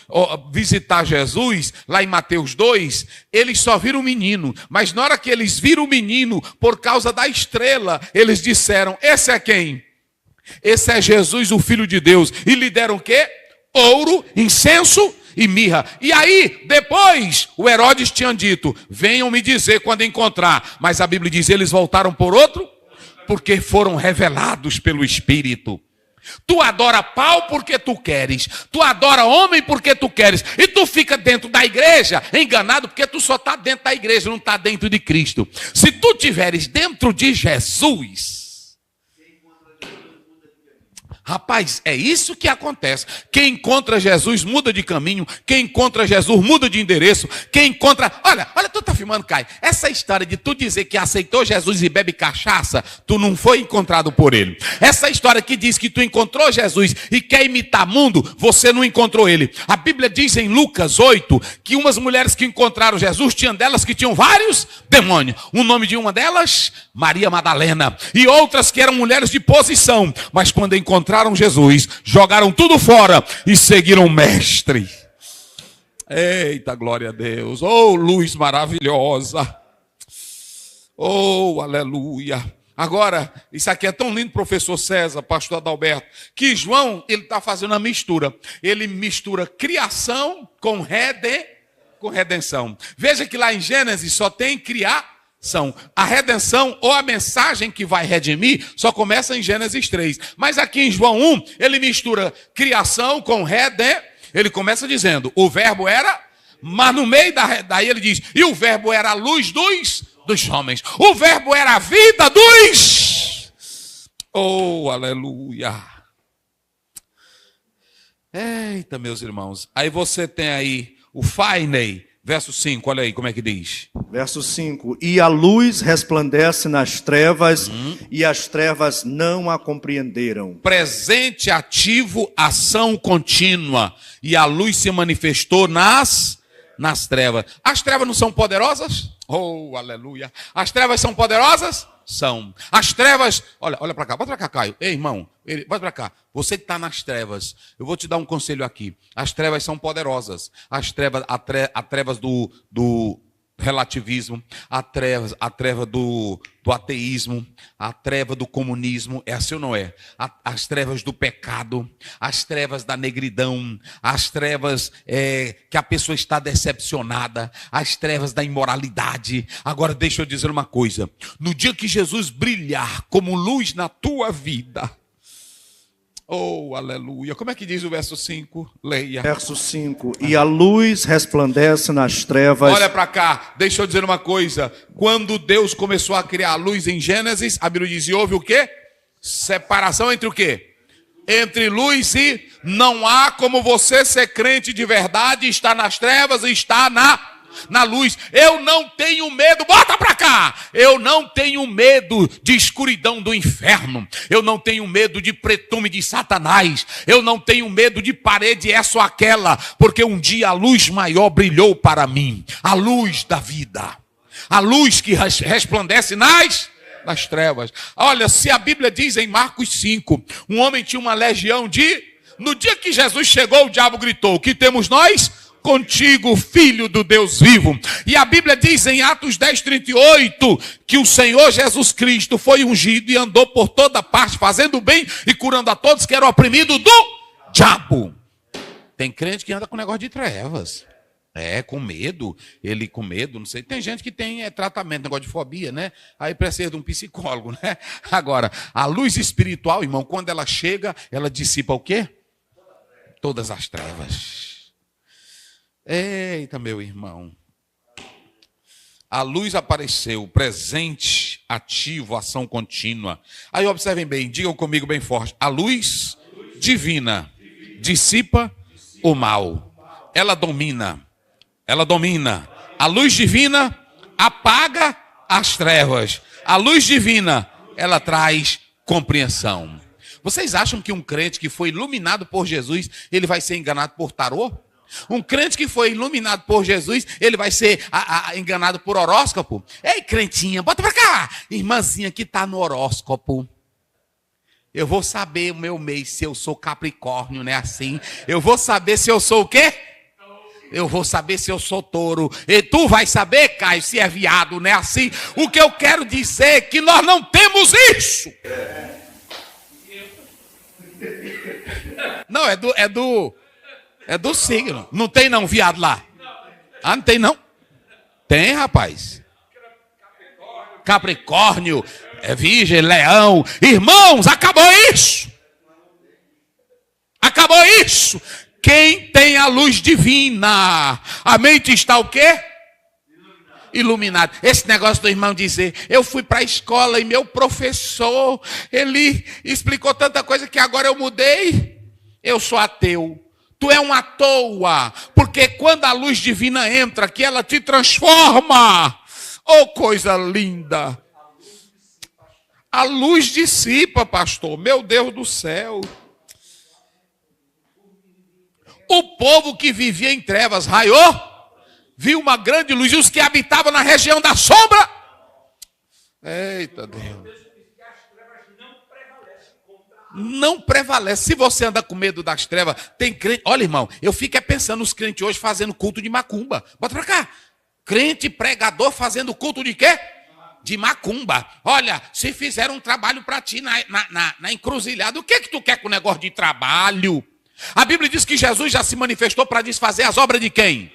visitar Jesus, lá em Mateus 2, eles só viram o menino. Mas na hora que eles viram o menino, por causa da estrela, eles disseram: esse é quem? Esse é Jesus, o Filho de Deus. E lhe deram o quê? Ouro, incenso e mirra. E aí, depois, o Herodes tinha dito: venham me dizer quando encontrar. Mas a Bíblia diz, eles voltaram por outro, porque foram revelados pelo Espírito. Tu adora pau porque tu queres, tu adora homem porque tu queres, e tu fica dentro da igreja enganado porque tu só está dentro da igreja, não está dentro de Cristo. Se tu estiveres dentro de Jesus, rapaz, é isso que acontece. Quem encontra Jesus muda de caminho. Quem encontra Jesus muda de endereço. Quem encontra... Olha, tu tá filmando, Caio. Essa história de tu dizer que aceitou Jesus e bebe cachaça, tu não foi encontrado por ele. Essa história que diz que tu encontrou Jesus e quer imitar mundo, você não encontrou ele. A Bíblia diz em Lucas 8 que umas mulheres que encontraram Jesus, tinham delas que tinham vários demônios. O nome de uma delas, Maria Madalena. E outras que eram mulheres de posição. Mas quando encontraram Jesus, jogaram tudo fora e seguiram o mestre. Eita, glória a Deus. Oh, luz maravilhosa. Oh, aleluia. Agora, isso aqui é tão lindo, professor César, pastor Adalberto, que João, ele está fazendo uma mistura. Ele mistura criação com redenção. Veja que lá em Gênesis só tem criar. A redenção ou a mensagem que vai redimir só começa em Gênesis 3. Mas aqui em João 1, ele mistura criação com Ele começa dizendo, o verbo era, mas no meio daí ele diz, e o verbo era a luz dos homens. O verbo era a vida dos... Oh, aleluia. Eita, meus irmãos. Aí você tem aí o Fainei, verso 5, olha aí como é que diz. Verso 5, e a luz resplandece nas trevas, e as trevas não a compreenderam. Presente, ativo, ação contínua. E a luz se manifestou nas trevas. As trevas não são poderosas? Oh, aleluia. As trevas são poderosas? São. As trevas... Olha para cá. Bota para cá, Caio. Ei, irmão. Bota para cá. Você que está nas trevas. Eu vou te dar um conselho aqui. As trevas são poderosas. As trevas... A trevas do relativismo, a treva do ateísmo, a treva do comunismo, é assim ou não é? As trevas do pecado, as trevas da negridão, as trevas que a pessoa está decepcionada, as trevas da imoralidade. Agora deixa eu dizer uma coisa, no dia que Jesus brilhar como luz na tua vida, oh, aleluia. Como é que diz o verso 5? Leia. Verso 5. E a luz resplandece nas trevas. Olha para cá, deixa eu dizer uma coisa. Quando Deus começou a criar a luz em Gênesis, a Bíblia diz, e houve o quê? Separação entre o quê? Entre luz e... Não há como você ser crente de verdade, estar nas trevas e estar na luz. Eu não tenho medo, bota pra cá, eu não tenho medo de escuridão do inferno, eu não tenho medo de pretume de Satanás, eu não tenho medo de parede essa ou aquela, porque um dia a luz maior brilhou para mim, a luz da vida, a luz que resplandece nas trevas. Olha, se a Bíblia diz em Marcos 5, um homem tinha uma legião de... No dia que Jesus chegou, o diabo gritou, o que temos nós? Contigo, filho do Deus vivo. E a Bíblia diz em Atos 10:38 que o Senhor Jesus Cristo foi ungido e andou por toda parte, fazendo bem e curando a todos que eram oprimidos do diabo. Tem crente que anda com negócio de trevas. Com medo, ele com medo, não sei. Tem gente que tem tratamento, negócio de fobia, né? Aí precisa de um psicólogo, né? Agora, a luz espiritual, irmão, quando ela chega, ela dissipa o quê? Todas as trevas. Eita, meu irmão. A luz apareceu, presente, ativo, ação contínua. Aí observem bem, digam comigo bem forte. A luz divina dissipa o mal. Ela domina. A luz divina apaga as trevas. A luz divina, ela traz compreensão. Vocês acham que um crente que foi iluminado por Jesus, ele vai ser enganado por tarô? Um crente que foi iluminado por Jesus, ele vai ser enganado por horóscopo? Ei, crentinha, bota pra cá. Irmãzinha que está no horóscopo. Eu vou saber o meu mês se eu sou Capricórnio, não é assim? Eu vou saber se eu sou o quê? Eu vou saber se eu sou touro. E tu vai saber, Caio, se é viado, não é assim? O que eu quero dizer é que nós não temos isso. Não, é do signo. Não tem não, viado lá. Ah, não tem não? Tem, rapaz. Capricórnio, Virgem, Leão. Irmãos, acabou isso. Acabou isso. Quem tem a luz divina, a mente está o quê? Iluminado. Esse negócio do irmão dizer, eu fui para a escola e meu professor, ele explicou tanta coisa que agora eu mudei. Eu sou ateu. Tu é um à toa, porque quando a luz divina entra aqui, ela te transforma. Oh, coisa linda. A luz dissipa, pastor. Meu Deus do céu. O povo que vivia em trevas, raiou, viu uma grande luz. E os que habitavam na região da sombra. Eita Deus. Não prevalece. Se você anda com medo das trevas, tem crente. Olha, irmão, eu fico pensando nos crentes hoje fazendo culto de macumba. Bota pra cá. Crente pregador fazendo culto de quê? De macumba. Olha, se fizeram um trabalho para ti na encruzilhada, o que tu quer com o negócio de trabalho? A Bíblia diz que Jesus já se manifestou para desfazer as obras de quem?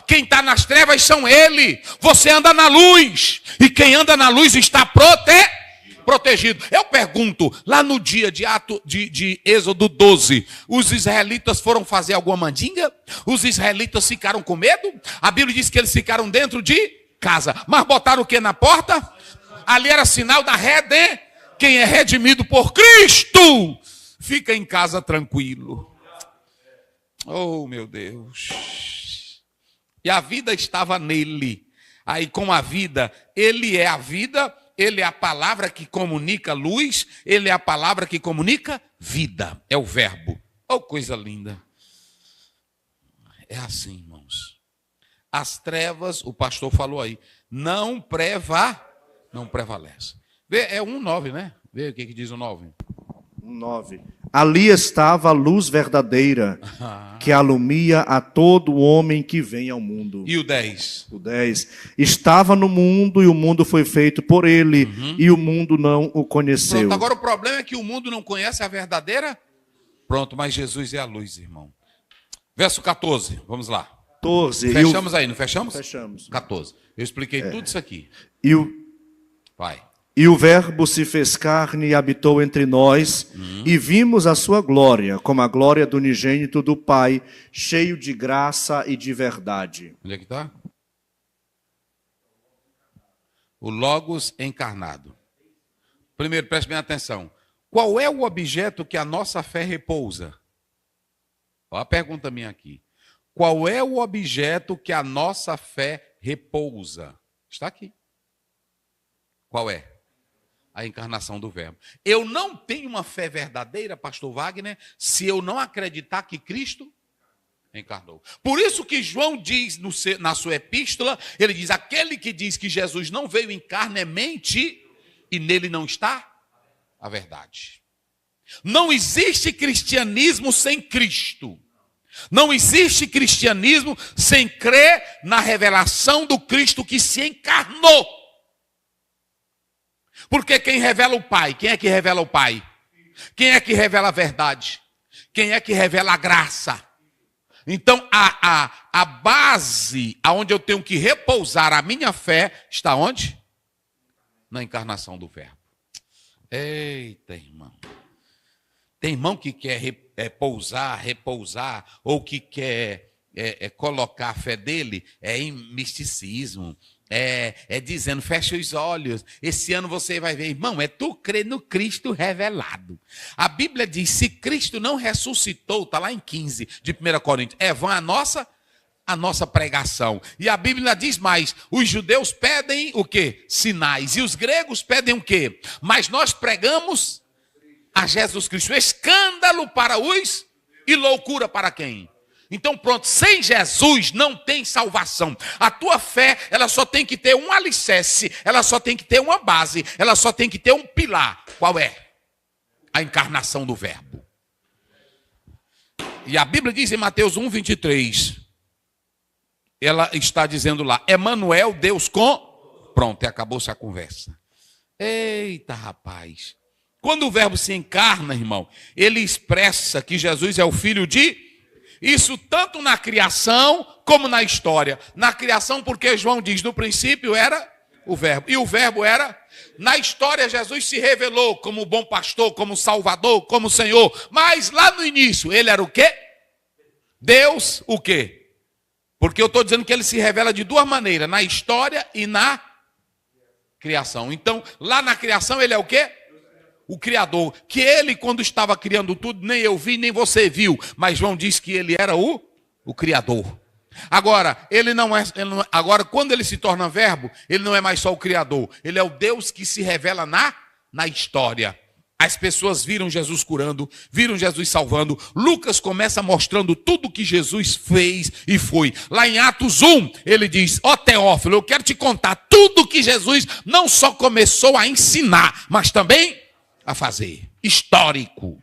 Quem está nas trevas são ele. Você anda na luz. E quem anda na luz está protegido. protegido. Eu pergunto, lá no dia de Êxodo 12, os israelitas foram fazer alguma mandinga? Os israelitas ficaram com medo? A Bíblia diz que eles ficaram dentro de casa. Mas botaram o que na porta? Ali era sinal da quem é redimido por Cristo, fica em casa tranquilo. Oh, meu Deus. E a vida estava nele. Aí com a vida, ele é a vida, ele é a palavra que comunica luz, ele é a palavra que comunica vida. É o verbo. Oh, coisa linda. É assim, irmãos. As trevas, o pastor falou aí, não prevalece. É 1:9, né? Vê o que diz o 9. 1:9. Ali estava a luz verdadeira, que alumia a todo homem que vem ao mundo. E o 10? O 10. Estava no mundo e o mundo foi feito por ele, e o mundo não o conheceu. Pronto, agora o problema é que o mundo não conhece a verdadeira. Pronto, mas Jesus é a luz, irmão. Verso 14, vamos lá. 14. Fechamos aí, não fechamos? Fechamos. 14. Eu expliquei tudo isso aqui. Vai. E o Verbo se fez carne e habitou entre nós, e vimos a sua glória, como a glória do unigênito do Pai, cheio de graça e de verdade. Onde é que está? O Logos encarnado. Primeiro, preste bem atenção. Qual é o objeto que a nossa fé repousa? Olha a pergunta minha aqui. Qual é o objeto que a nossa fé repousa? Está aqui. Qual é? A encarnação do Verbo. Eu não tenho uma fé verdadeira, pastor Wagner, se eu não acreditar que Cristo encarnou. Por isso que João diz na sua epístola, ele diz, aquele que diz que Jesus não veio em carne é mente, e nele não está a verdade. Não existe cristianismo sem Cristo. Não existe cristianismo sem crer na revelação do Cristo que se encarnou. Porque quem revela o Pai? Quem é que revela o Pai? Quem é que revela a verdade? Quem é que revela a graça? Então, a base aonde eu tenho que repousar a minha fé está onde? Na encarnação do Verbo. Eita, irmão. Tem irmão que quer repousar, ou que quer colocar a fé dele em misticismo. Dizendo, fecha os olhos, esse ano você vai ver, irmão, tu crê no Cristo revelado. A Bíblia diz, se Cristo não ressuscitou, está lá em 15 de 1 Coríntios, vã a nossa pregação. E a Bíblia diz mais, os judeus pedem o quê? Sinais, e os gregos pedem o quê? Mas nós pregamos a Jesus Cristo, escândalo para os e loucura para quem? Então pronto, sem Jesus não tem salvação. A tua fé, ela só tem que ter um alicerce, ela só tem que ter uma base, ela só tem que ter um pilar. Qual é? A encarnação do Verbo. E a Bíblia diz em Mateus 1:23, ela está dizendo lá, Emanuel, Deus com... Pronto, acabou-se a conversa. Eita, rapaz. Quando o Verbo se encarna, irmão, ele expressa que Jesus é o Filho de... Isso tanto na criação como na história. Na criação, porque João diz, no princípio era o Verbo. E o Verbo era... Na história, Jesus se revelou como bom pastor, como Salvador, como Senhor. Mas lá no início, ele era o quê? Deus, o quê? Porque eu estou dizendo que ele se revela de duas maneiras. Na história e na criação. Então, lá na criação, ele é o quê? O Criador, que ele quando estava criando tudo, nem eu vi, nem você viu, mas João diz que ele era o Criador. Agora, agora quando ele se torna Verbo, ele não é mais só o Criador, ele é o Deus que se revela na história. As pessoas viram Jesus curando, viram Jesus salvando. Lucas começa mostrando tudo que Jesus fez e foi. Lá em Atos 1, ele diz, Teófilo, eu quero te contar tudo que Jesus não só começou a ensinar, mas também a fazer, histórico.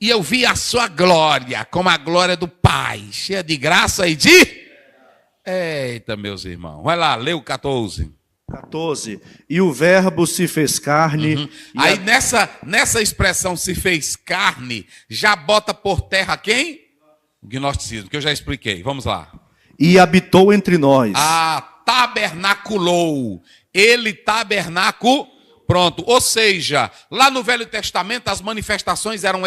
E eu vi a sua glória, como a glória do Pai, cheia de graça e de... Eita, meus irmãos. Vai lá, lê o 14. 14. E o Verbo se fez carne... Aí nessa expressão se fez carne, já bota por terra quem? O gnosticismo, que eu já expliquei. Vamos lá. E habitou entre nós. Tabernaculou. Ele tabernaculou. Pronto. Ou seja, lá no Velho Testamento as manifestações eram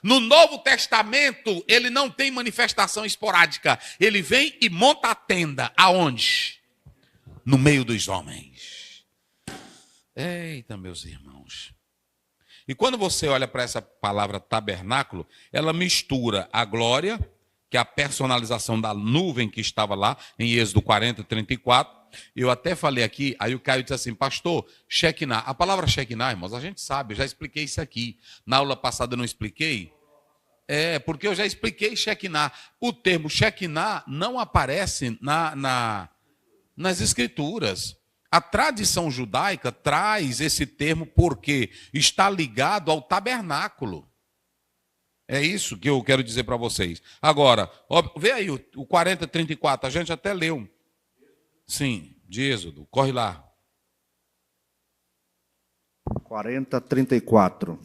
No Novo Testamento ele não tem manifestação esporádica. Ele vem e monta a tenda. Aonde? No meio dos homens. Eita, meus irmãos. E quando você olha para essa palavra tabernáculo, ela mistura a glória, que é a personalização da nuvem que estava lá, em Êxodo 40, 34. Eu até falei aqui, aí o Caio disse assim, pastor, Shekinah. A palavra Shekinah, irmãos, a gente sabe, eu já expliquei isso aqui. Na aula passada eu não expliquei? Porque eu já expliquei Shekinah. O termo Shekinah não aparece nas Escrituras. A tradição judaica traz esse termo porque está ligado ao tabernáculo. É isso que eu quero dizer para vocês. Agora, vê aí o 40, 34, a gente até leu. Sim, de Êxodo, corre lá. 40, 34.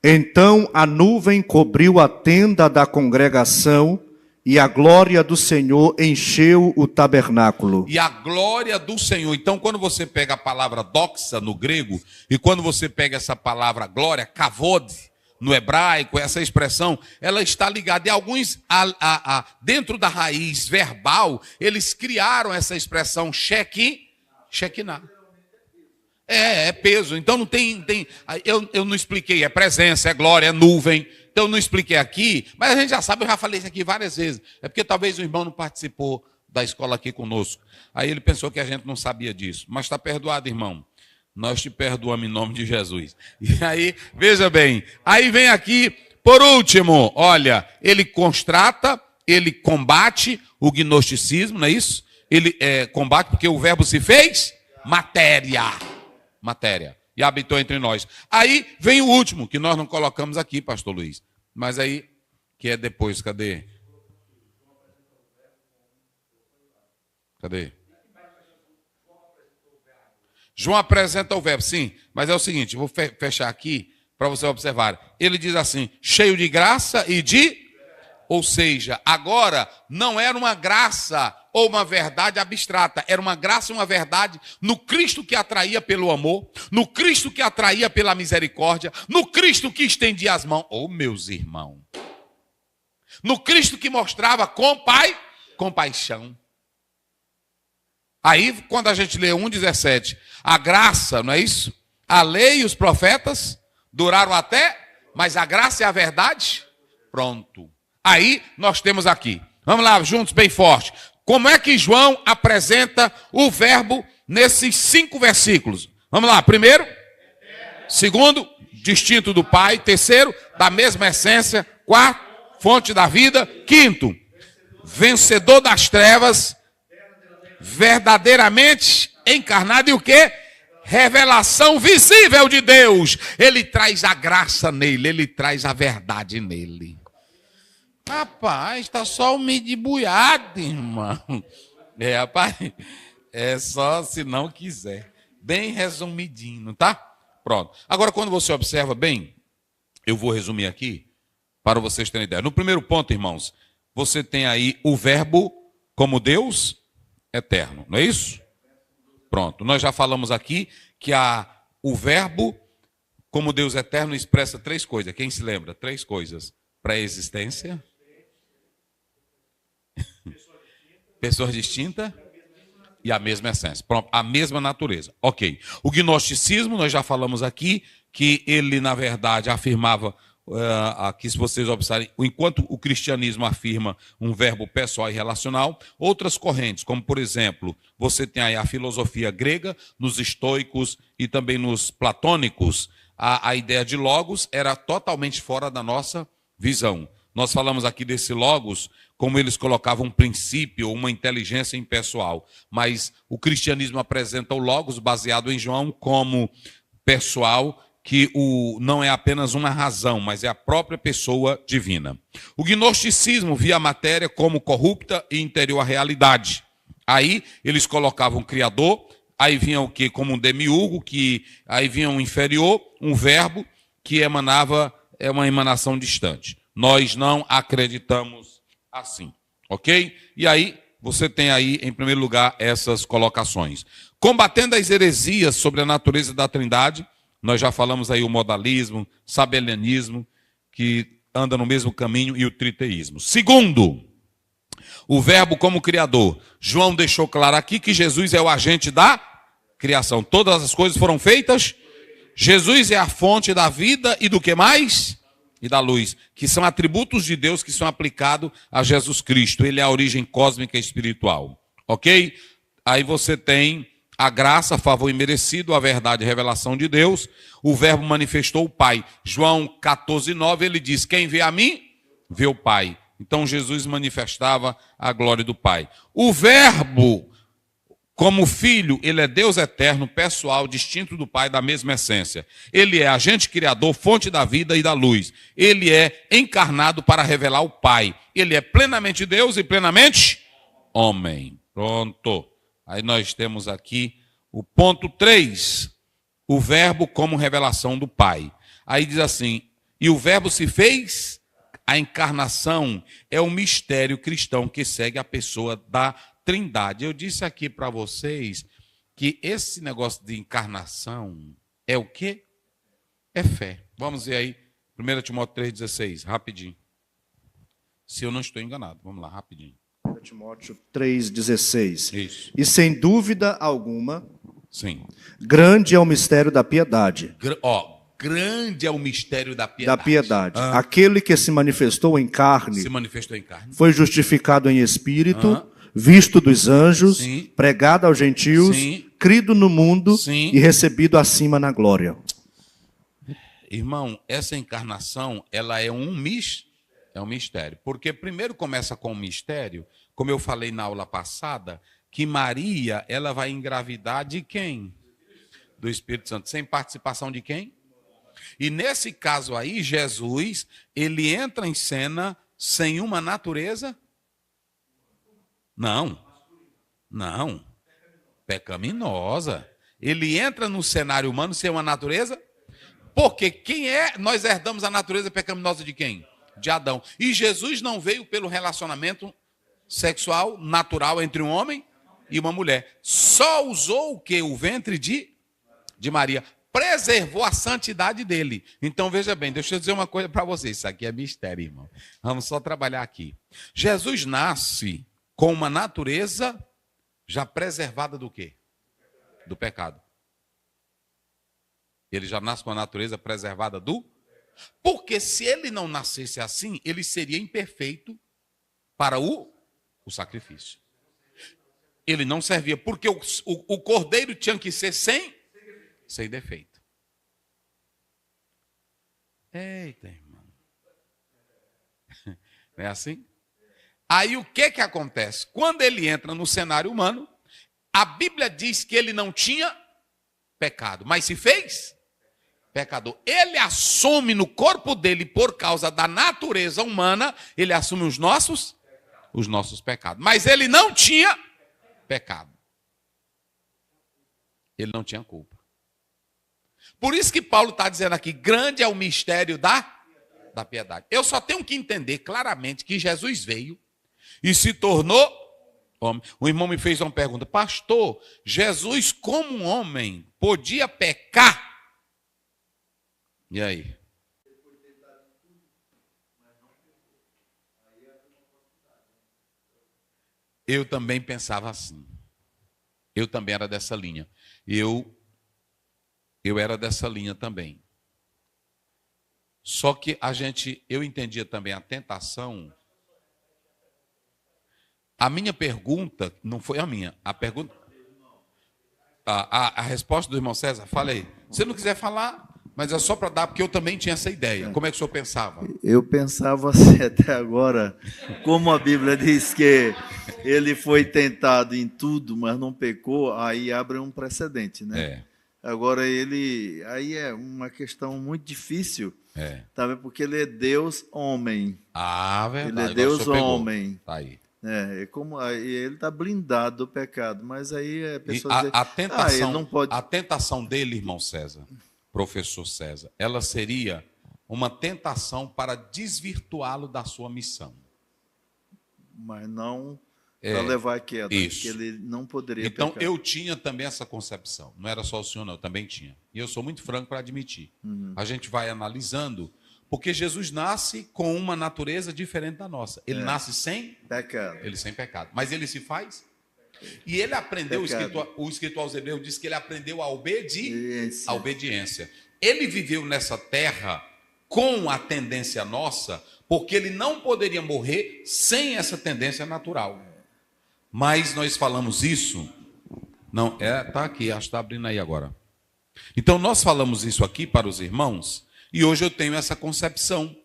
Então a nuvem cobriu a tenda da congregação e a glória do Senhor encheu o tabernáculo. E a glória do Senhor. Então, quando você pega a palavra doxa no grego, e quando você pega essa palavra glória, kavod, no hebraico, essa expressão, ela está ligada. E alguns, dentro da raiz verbal, eles criaram essa expressão Shekinah. É peso. Então não tem eu não expliquei, é presença, é glória, é nuvem. Então eu não expliquei aqui, mas a gente já sabe, eu já falei isso aqui várias vezes. É porque talvez o irmão não participou da escola aqui conosco. Aí ele pensou que a gente não sabia disso. Mas está perdoado, irmão. Nós te perdoamos em nome de Jesus. E aí, veja bem, aí vem aqui, por último, olha, ele constata, ele combate o gnosticismo, não é isso? Ele combate porque o verbo se fez matéria. E habitou entre nós. Aí vem o último, que nós não colocamos aqui, pastor Luiz. Mas aí, que é depois, cadê? João apresenta o verbo, sim. Mas é o seguinte, vou fechar aqui para você observar. Ele diz assim, cheio de graça e de... Ou seja, agora não era uma graça ou uma verdade abstrata, era uma graça e uma verdade no Cristo que atraía pelo amor, no Cristo que atraía pela misericórdia, no Cristo que estendia as mãos. Oh, meus irmãos! No Cristo que mostrava compaixão. Aí, quando a gente lê 1,17, a graça, não é isso? A lei e os profetas duraram até, mas a graça e a verdade, pronto. Aí nós temos aqui, vamos lá, juntos, bem forte. Como é que João apresenta o verbo nesses 5 versículos? Vamos lá, primeiro, segundo, distinto do Pai. Terceiro, da mesma essência. Quarto, fonte da vida. Quinto, vencedor das trevas, verdadeiramente encarnado. E o quê? Revelação visível de Deus. Ele traz a graça nele, ele traz a verdade nele. Rapaz, está só buiado, irmão. Rapaz, é só se não quiser. Bem resumidinho, tá? Pronto. Agora, quando você observa bem, eu vou resumir aqui, para vocês terem ideia. No primeiro ponto, irmãos, você tem aí o verbo como Deus eterno, não é isso? Pronto. Nós já falamos aqui que o verbo como Deus eterno expressa 3 coisas. Quem se lembra? 3 coisas. Pré-existência, pessoa distinta e a mesma essência. Pronto, a mesma natureza. Ok. O gnosticismo, nós já falamos aqui, que ele, na verdade, afirmava, aqui se vocês observarem, enquanto o cristianismo afirma um verbo pessoal e relacional, outras correntes, como por exemplo, você tem aí a filosofia grega, nos estoicos e também nos platônicos, a ideia de logos era totalmente fora da nossa visão. Nós falamos aqui desse logos, como eles colocavam um princípio, uma inteligência impessoal. Mas o cristianismo apresenta o logos baseado em João como pessoal, que não é apenas uma razão, mas é a própria pessoa divina. O gnosticismo via a matéria como corrupta e interior à realidade. Aí eles colocavam o Criador, aí vinha o quê? Como um demiurgo, aí vinha um inferior, um verbo que emanava, uma emanação distante. Nós não acreditamos assim, ok? E aí você tem aí, em primeiro lugar, essas colocações. Combatendo as heresias sobre a natureza da Trindade, nós já falamos aí o modalismo, sabelianismo, que anda no mesmo caminho, e o triteísmo. Segundo, o verbo como criador. João deixou claro aqui que Jesus é o agente da criação. Todas as coisas foram feitas. Jesus é a fonte da vida e do que mais? E da luz, que são atributos de Deus que são aplicados a Jesus Cristo. Ele é a origem cósmica e espiritual. Ok? Aí você tem a graça, favor imerecido, a verdade e revelação de Deus. O verbo manifestou o Pai. João 14:9, ele diz: quem vê a mim, vê o Pai. Então Jesus manifestava a glória do Pai. O verbo, como filho, ele é Deus eterno, pessoal, distinto do Pai, da mesma essência. Ele é agente criador, fonte da vida e da luz. Ele é encarnado para revelar o Pai. Ele é plenamente Deus e plenamente homem. Pronto. Aí nós temos aqui o ponto 3, o verbo como revelação do Pai. Aí diz assim: e o verbo se fez. A encarnação é um mistério cristão que segue a pessoa da Trindade. Eu disse aqui para vocês que esse negócio de encarnação é o quê? É fé. Vamos ver aí, 1 Timóteo 3,16, rapidinho. Se eu não estou enganado, vamos lá, rapidinho. 1 Timóteo 3,16. Isso. E sem dúvida alguma, Sim. grande é o mistério da piedade. Grande é o mistério da piedade. Da piedade. Aquele que se manifestou em carne, Se manifestou em carne. foi justificado em espírito, visto dos anjos, Sim. pregado aos gentios, Sim. crido no mundo Sim. e recebido acima na glória. Irmão, essa encarnação, ela é um mistério. Porque primeiro começa com um mistério, como eu falei na aula passada, que Maria, ela vai engravidar de quem? Do Espírito Santo. Sem participação de quem? E nesse caso aí, Jesus, ele entra em cena sem uma natureza? Não. Pecaminosa. Ele entra no cenário humano sem uma natureza? Porque nós herdamos a natureza pecaminosa de quem? De Adão. E Jesus não veio pelo relacionamento sexual natural entre um homem e uma mulher. Só usou o quê? O ventre de Maria. Preservou a santidade dele. Então, veja bem, deixa eu dizer uma coisa para vocês. Isso aqui é mistério, irmão. Vamos só trabalhar aqui. Jesus nasce com uma natureza já preservada do quê? Do pecado. Ele já nasce com a natureza preservada do... Porque se ele não nascesse assim, ele seria imperfeito para o sacrifício. Ele não servia, porque o cordeiro tinha que ser sem defeito. Eita, irmão. Não é assim? Aí o que acontece? Quando ele entra no cenário humano, a Bíblia diz que ele não tinha pecado, mas se fez pecador. Ele assume no corpo dele, por causa da natureza humana, ele assume os nossos pecados. Mas ele não tinha pecado. Ele não tinha culpa. Por isso que Paulo está dizendo aqui, grande é o mistério da piedade. Eu só tenho que entender claramente que Jesus veio e se tornou homem. O irmão me fez uma pergunta: pastor, Jesus como um homem podia pecar? E aí? Eu também pensava assim. Eu também era dessa linha. Eu era dessa linha também. Só que eu entendia também a tentação. A minha pergunta, não foi a minha, a pergunta... A resposta do irmão César, fala aí. Se não quiser falar, mas é só para dar, porque eu também tinha essa ideia. Como é que o senhor pensava? Eu pensava assim até agora, como a Bíblia diz que ele foi tentado em tudo, mas não pecou, aí abre um precedente, né? É. Agora aí é uma questão muito difícil, tá? Porque ele é Deus homem. Ah, verdade. Ele é Deus homem. Tá aí. Ele está blindado do pecado, mas aí a pessoa diz, tentação, ele não pode... A tentação dele, irmão César, professor César, ela seria uma tentação para desvirtuá-lo da sua missão. Mas não Para levar a queda, isso. que ele não poderia Então, pecar. eu tinha também essa concepção. Não era só o senhor, não, eu também tinha. E eu sou muito franco para admitir. A gente vai analisando, porque Jesus nasce com uma natureza diferente da nossa. Ele nasce sem Pecado. ele sem pecado. Mas ele se faz. E ele aprendeu, Pecado. o escritor aos Hebreus diz que ele aprendeu a Isso. obediência. Ele viveu nessa terra com a tendência nossa, porque ele não poderia morrer sem essa tendência natural. Mas nós falamos isso, não, tá aqui, acho que está abrindo aí agora. Então nós falamos isso aqui para os irmãos, e hoje eu tenho essa concepção.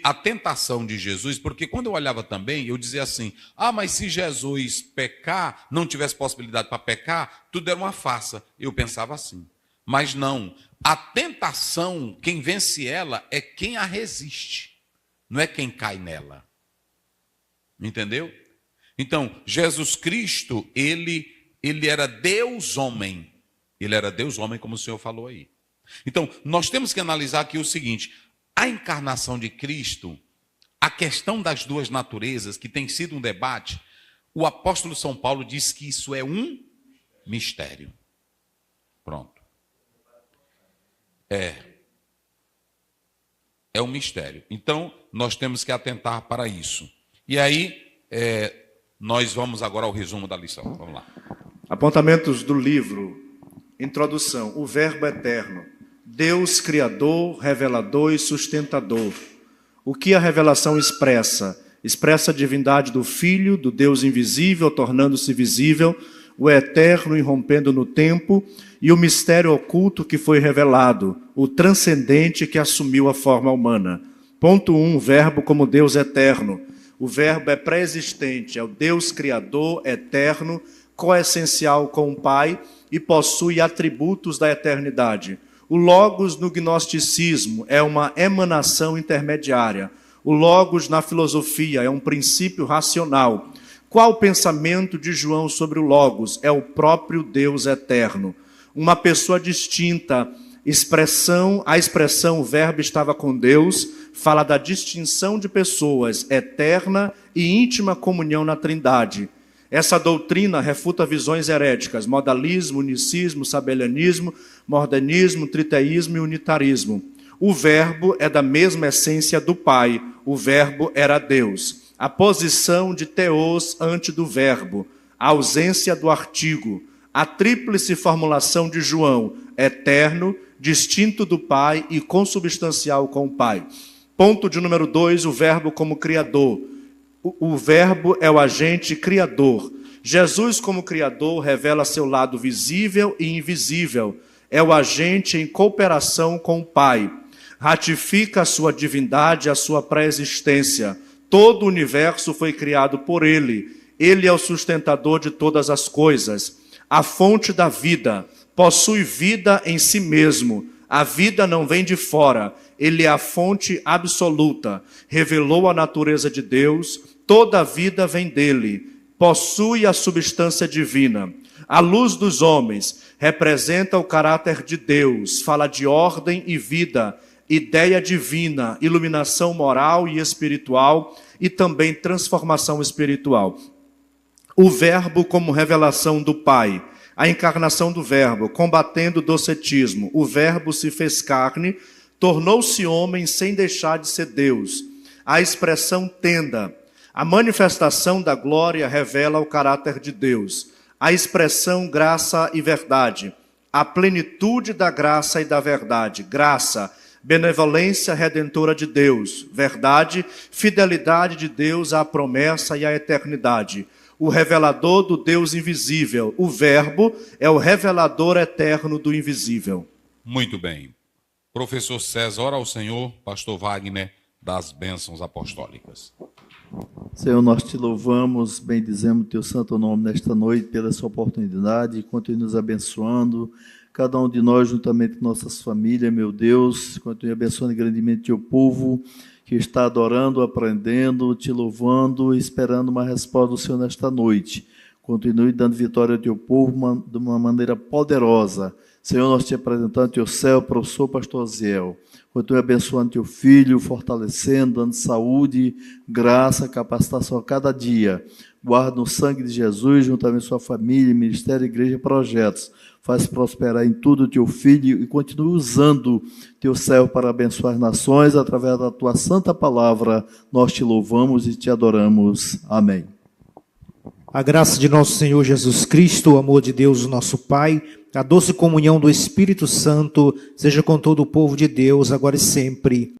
A tentação de Jesus, porque quando eu olhava também, eu dizia assim, mas se Jesus pecar, não tivesse possibilidade para pecar, tudo era uma farsa. Eu pensava assim. Mas não, a tentação, quem vence ela é quem a resiste, não é quem cai nela. Entendeu? Então, Jesus Cristo, ele era Deus homem. Ele era Deus homem, como o senhor falou aí. Então, nós temos que analisar aqui o seguinte, a encarnação de Cristo, a questão das duas naturezas, que tem sido um debate, o apóstolo São Paulo diz que isso é um mistério. Pronto. É um mistério. Então, nós temos que atentar para isso. E aí, nós vamos agora ao resumo da lição. Vamos lá. Apontamentos do livro. Introdução. O Verbo eterno. Deus criador, revelador e sustentador. O que a revelação expressa? Expressa a divindade do Filho, do Deus invisível, tornando-se visível, o eterno irrompendo no tempo, e o mistério oculto que foi revelado, o transcendente que assumiu a forma humana. Ponto 1, Verbo como Deus eterno. O Verbo é pré-existente, é o Deus criador, eterno, coessencial com o Pai e possui atributos da eternidade. O Logos no gnosticismo é uma emanação intermediária. O Logos na filosofia é um princípio racional. Qual o pensamento de João sobre o Logos? É o próprio Deus eterno. Uma pessoa distinta, a expressão o Verbo estava com Deus, fala da distinção de pessoas, eterna e íntima comunhão na Trindade. Essa doutrina refuta visões heréticas, modalismo, unicismo, sabelianismo, modernismo, triteísmo e unitarismo. O Verbo é da mesma essência do Pai, o Verbo era Deus. A posição de Theos ante do Verbo, a ausência do artigo, a tríplice formulação de João, eterno, distinto do Pai e consubstancial com o Pai. Ponto de número 2, o Verbo como Criador. O Verbo é o agente criador. Jesus, como Criador, revela seu lado visível e invisível. É o agente em cooperação com o Pai. Ratifica a sua divindade, a sua pré-existência. Todo o universo foi criado por Ele. Ele é o sustentador de todas as coisas. A fonte da vida. Possui vida em si mesmo. A vida não vem de fora. Ele é a fonte absoluta. Revelou a natureza de Deus. Toda a vida vem dele. Possui a substância divina. A luz dos homens representa o caráter de Deus. Fala de ordem e vida, ideia divina, iluminação moral e espiritual e também transformação espiritual. O Verbo como revelação do Pai. A encarnação do Verbo, combatendo o docetismo. O Verbo se fez carne, tornou-se homem sem deixar de ser Deus. A expressão tenda. A manifestação da glória revela o caráter de Deus. A expressão graça e verdade. A plenitude da graça e da verdade. Graça, benevolência redentora de Deus. Verdade, fidelidade de Deus à promessa e à eternidade. O revelador do Deus invisível. O Verbo é o revelador eterno do invisível. Muito bem. Professor César, ora ao Senhor, pastor Wagner, das bênçãos apostólicas. Senhor, nós te louvamos, bendizemos o teu santo nome nesta noite pela sua oportunidade, continue nos abençoando, cada um de nós juntamente com nossas famílias, meu Deus, continue abençoando grandemente o teu povo que está adorando, aprendendo, te louvando, esperando uma resposta do Senhor nesta noite. Continue dando vitória ao teu povo de uma maneira poderosa. Senhor, nós te apresentamos teu céu, professor pastor Aziel. Continue abençoando teu filho, fortalecendo, dando saúde, graça, capacitação a cada dia. Guarda no sangue de Jesus, juntamente com sua família, ministério, igreja e projetos. Faz prosperar em tudo o teu filho e continue usando teu servo para abençoar as nações. Através da tua santa palavra, nós te louvamos e te adoramos. Amém. A graça de nosso Senhor Jesus Cristo, o amor de Deus, o nosso Pai, a doce comunhão do Espírito Santo, seja com todo o povo de Deus, agora e sempre.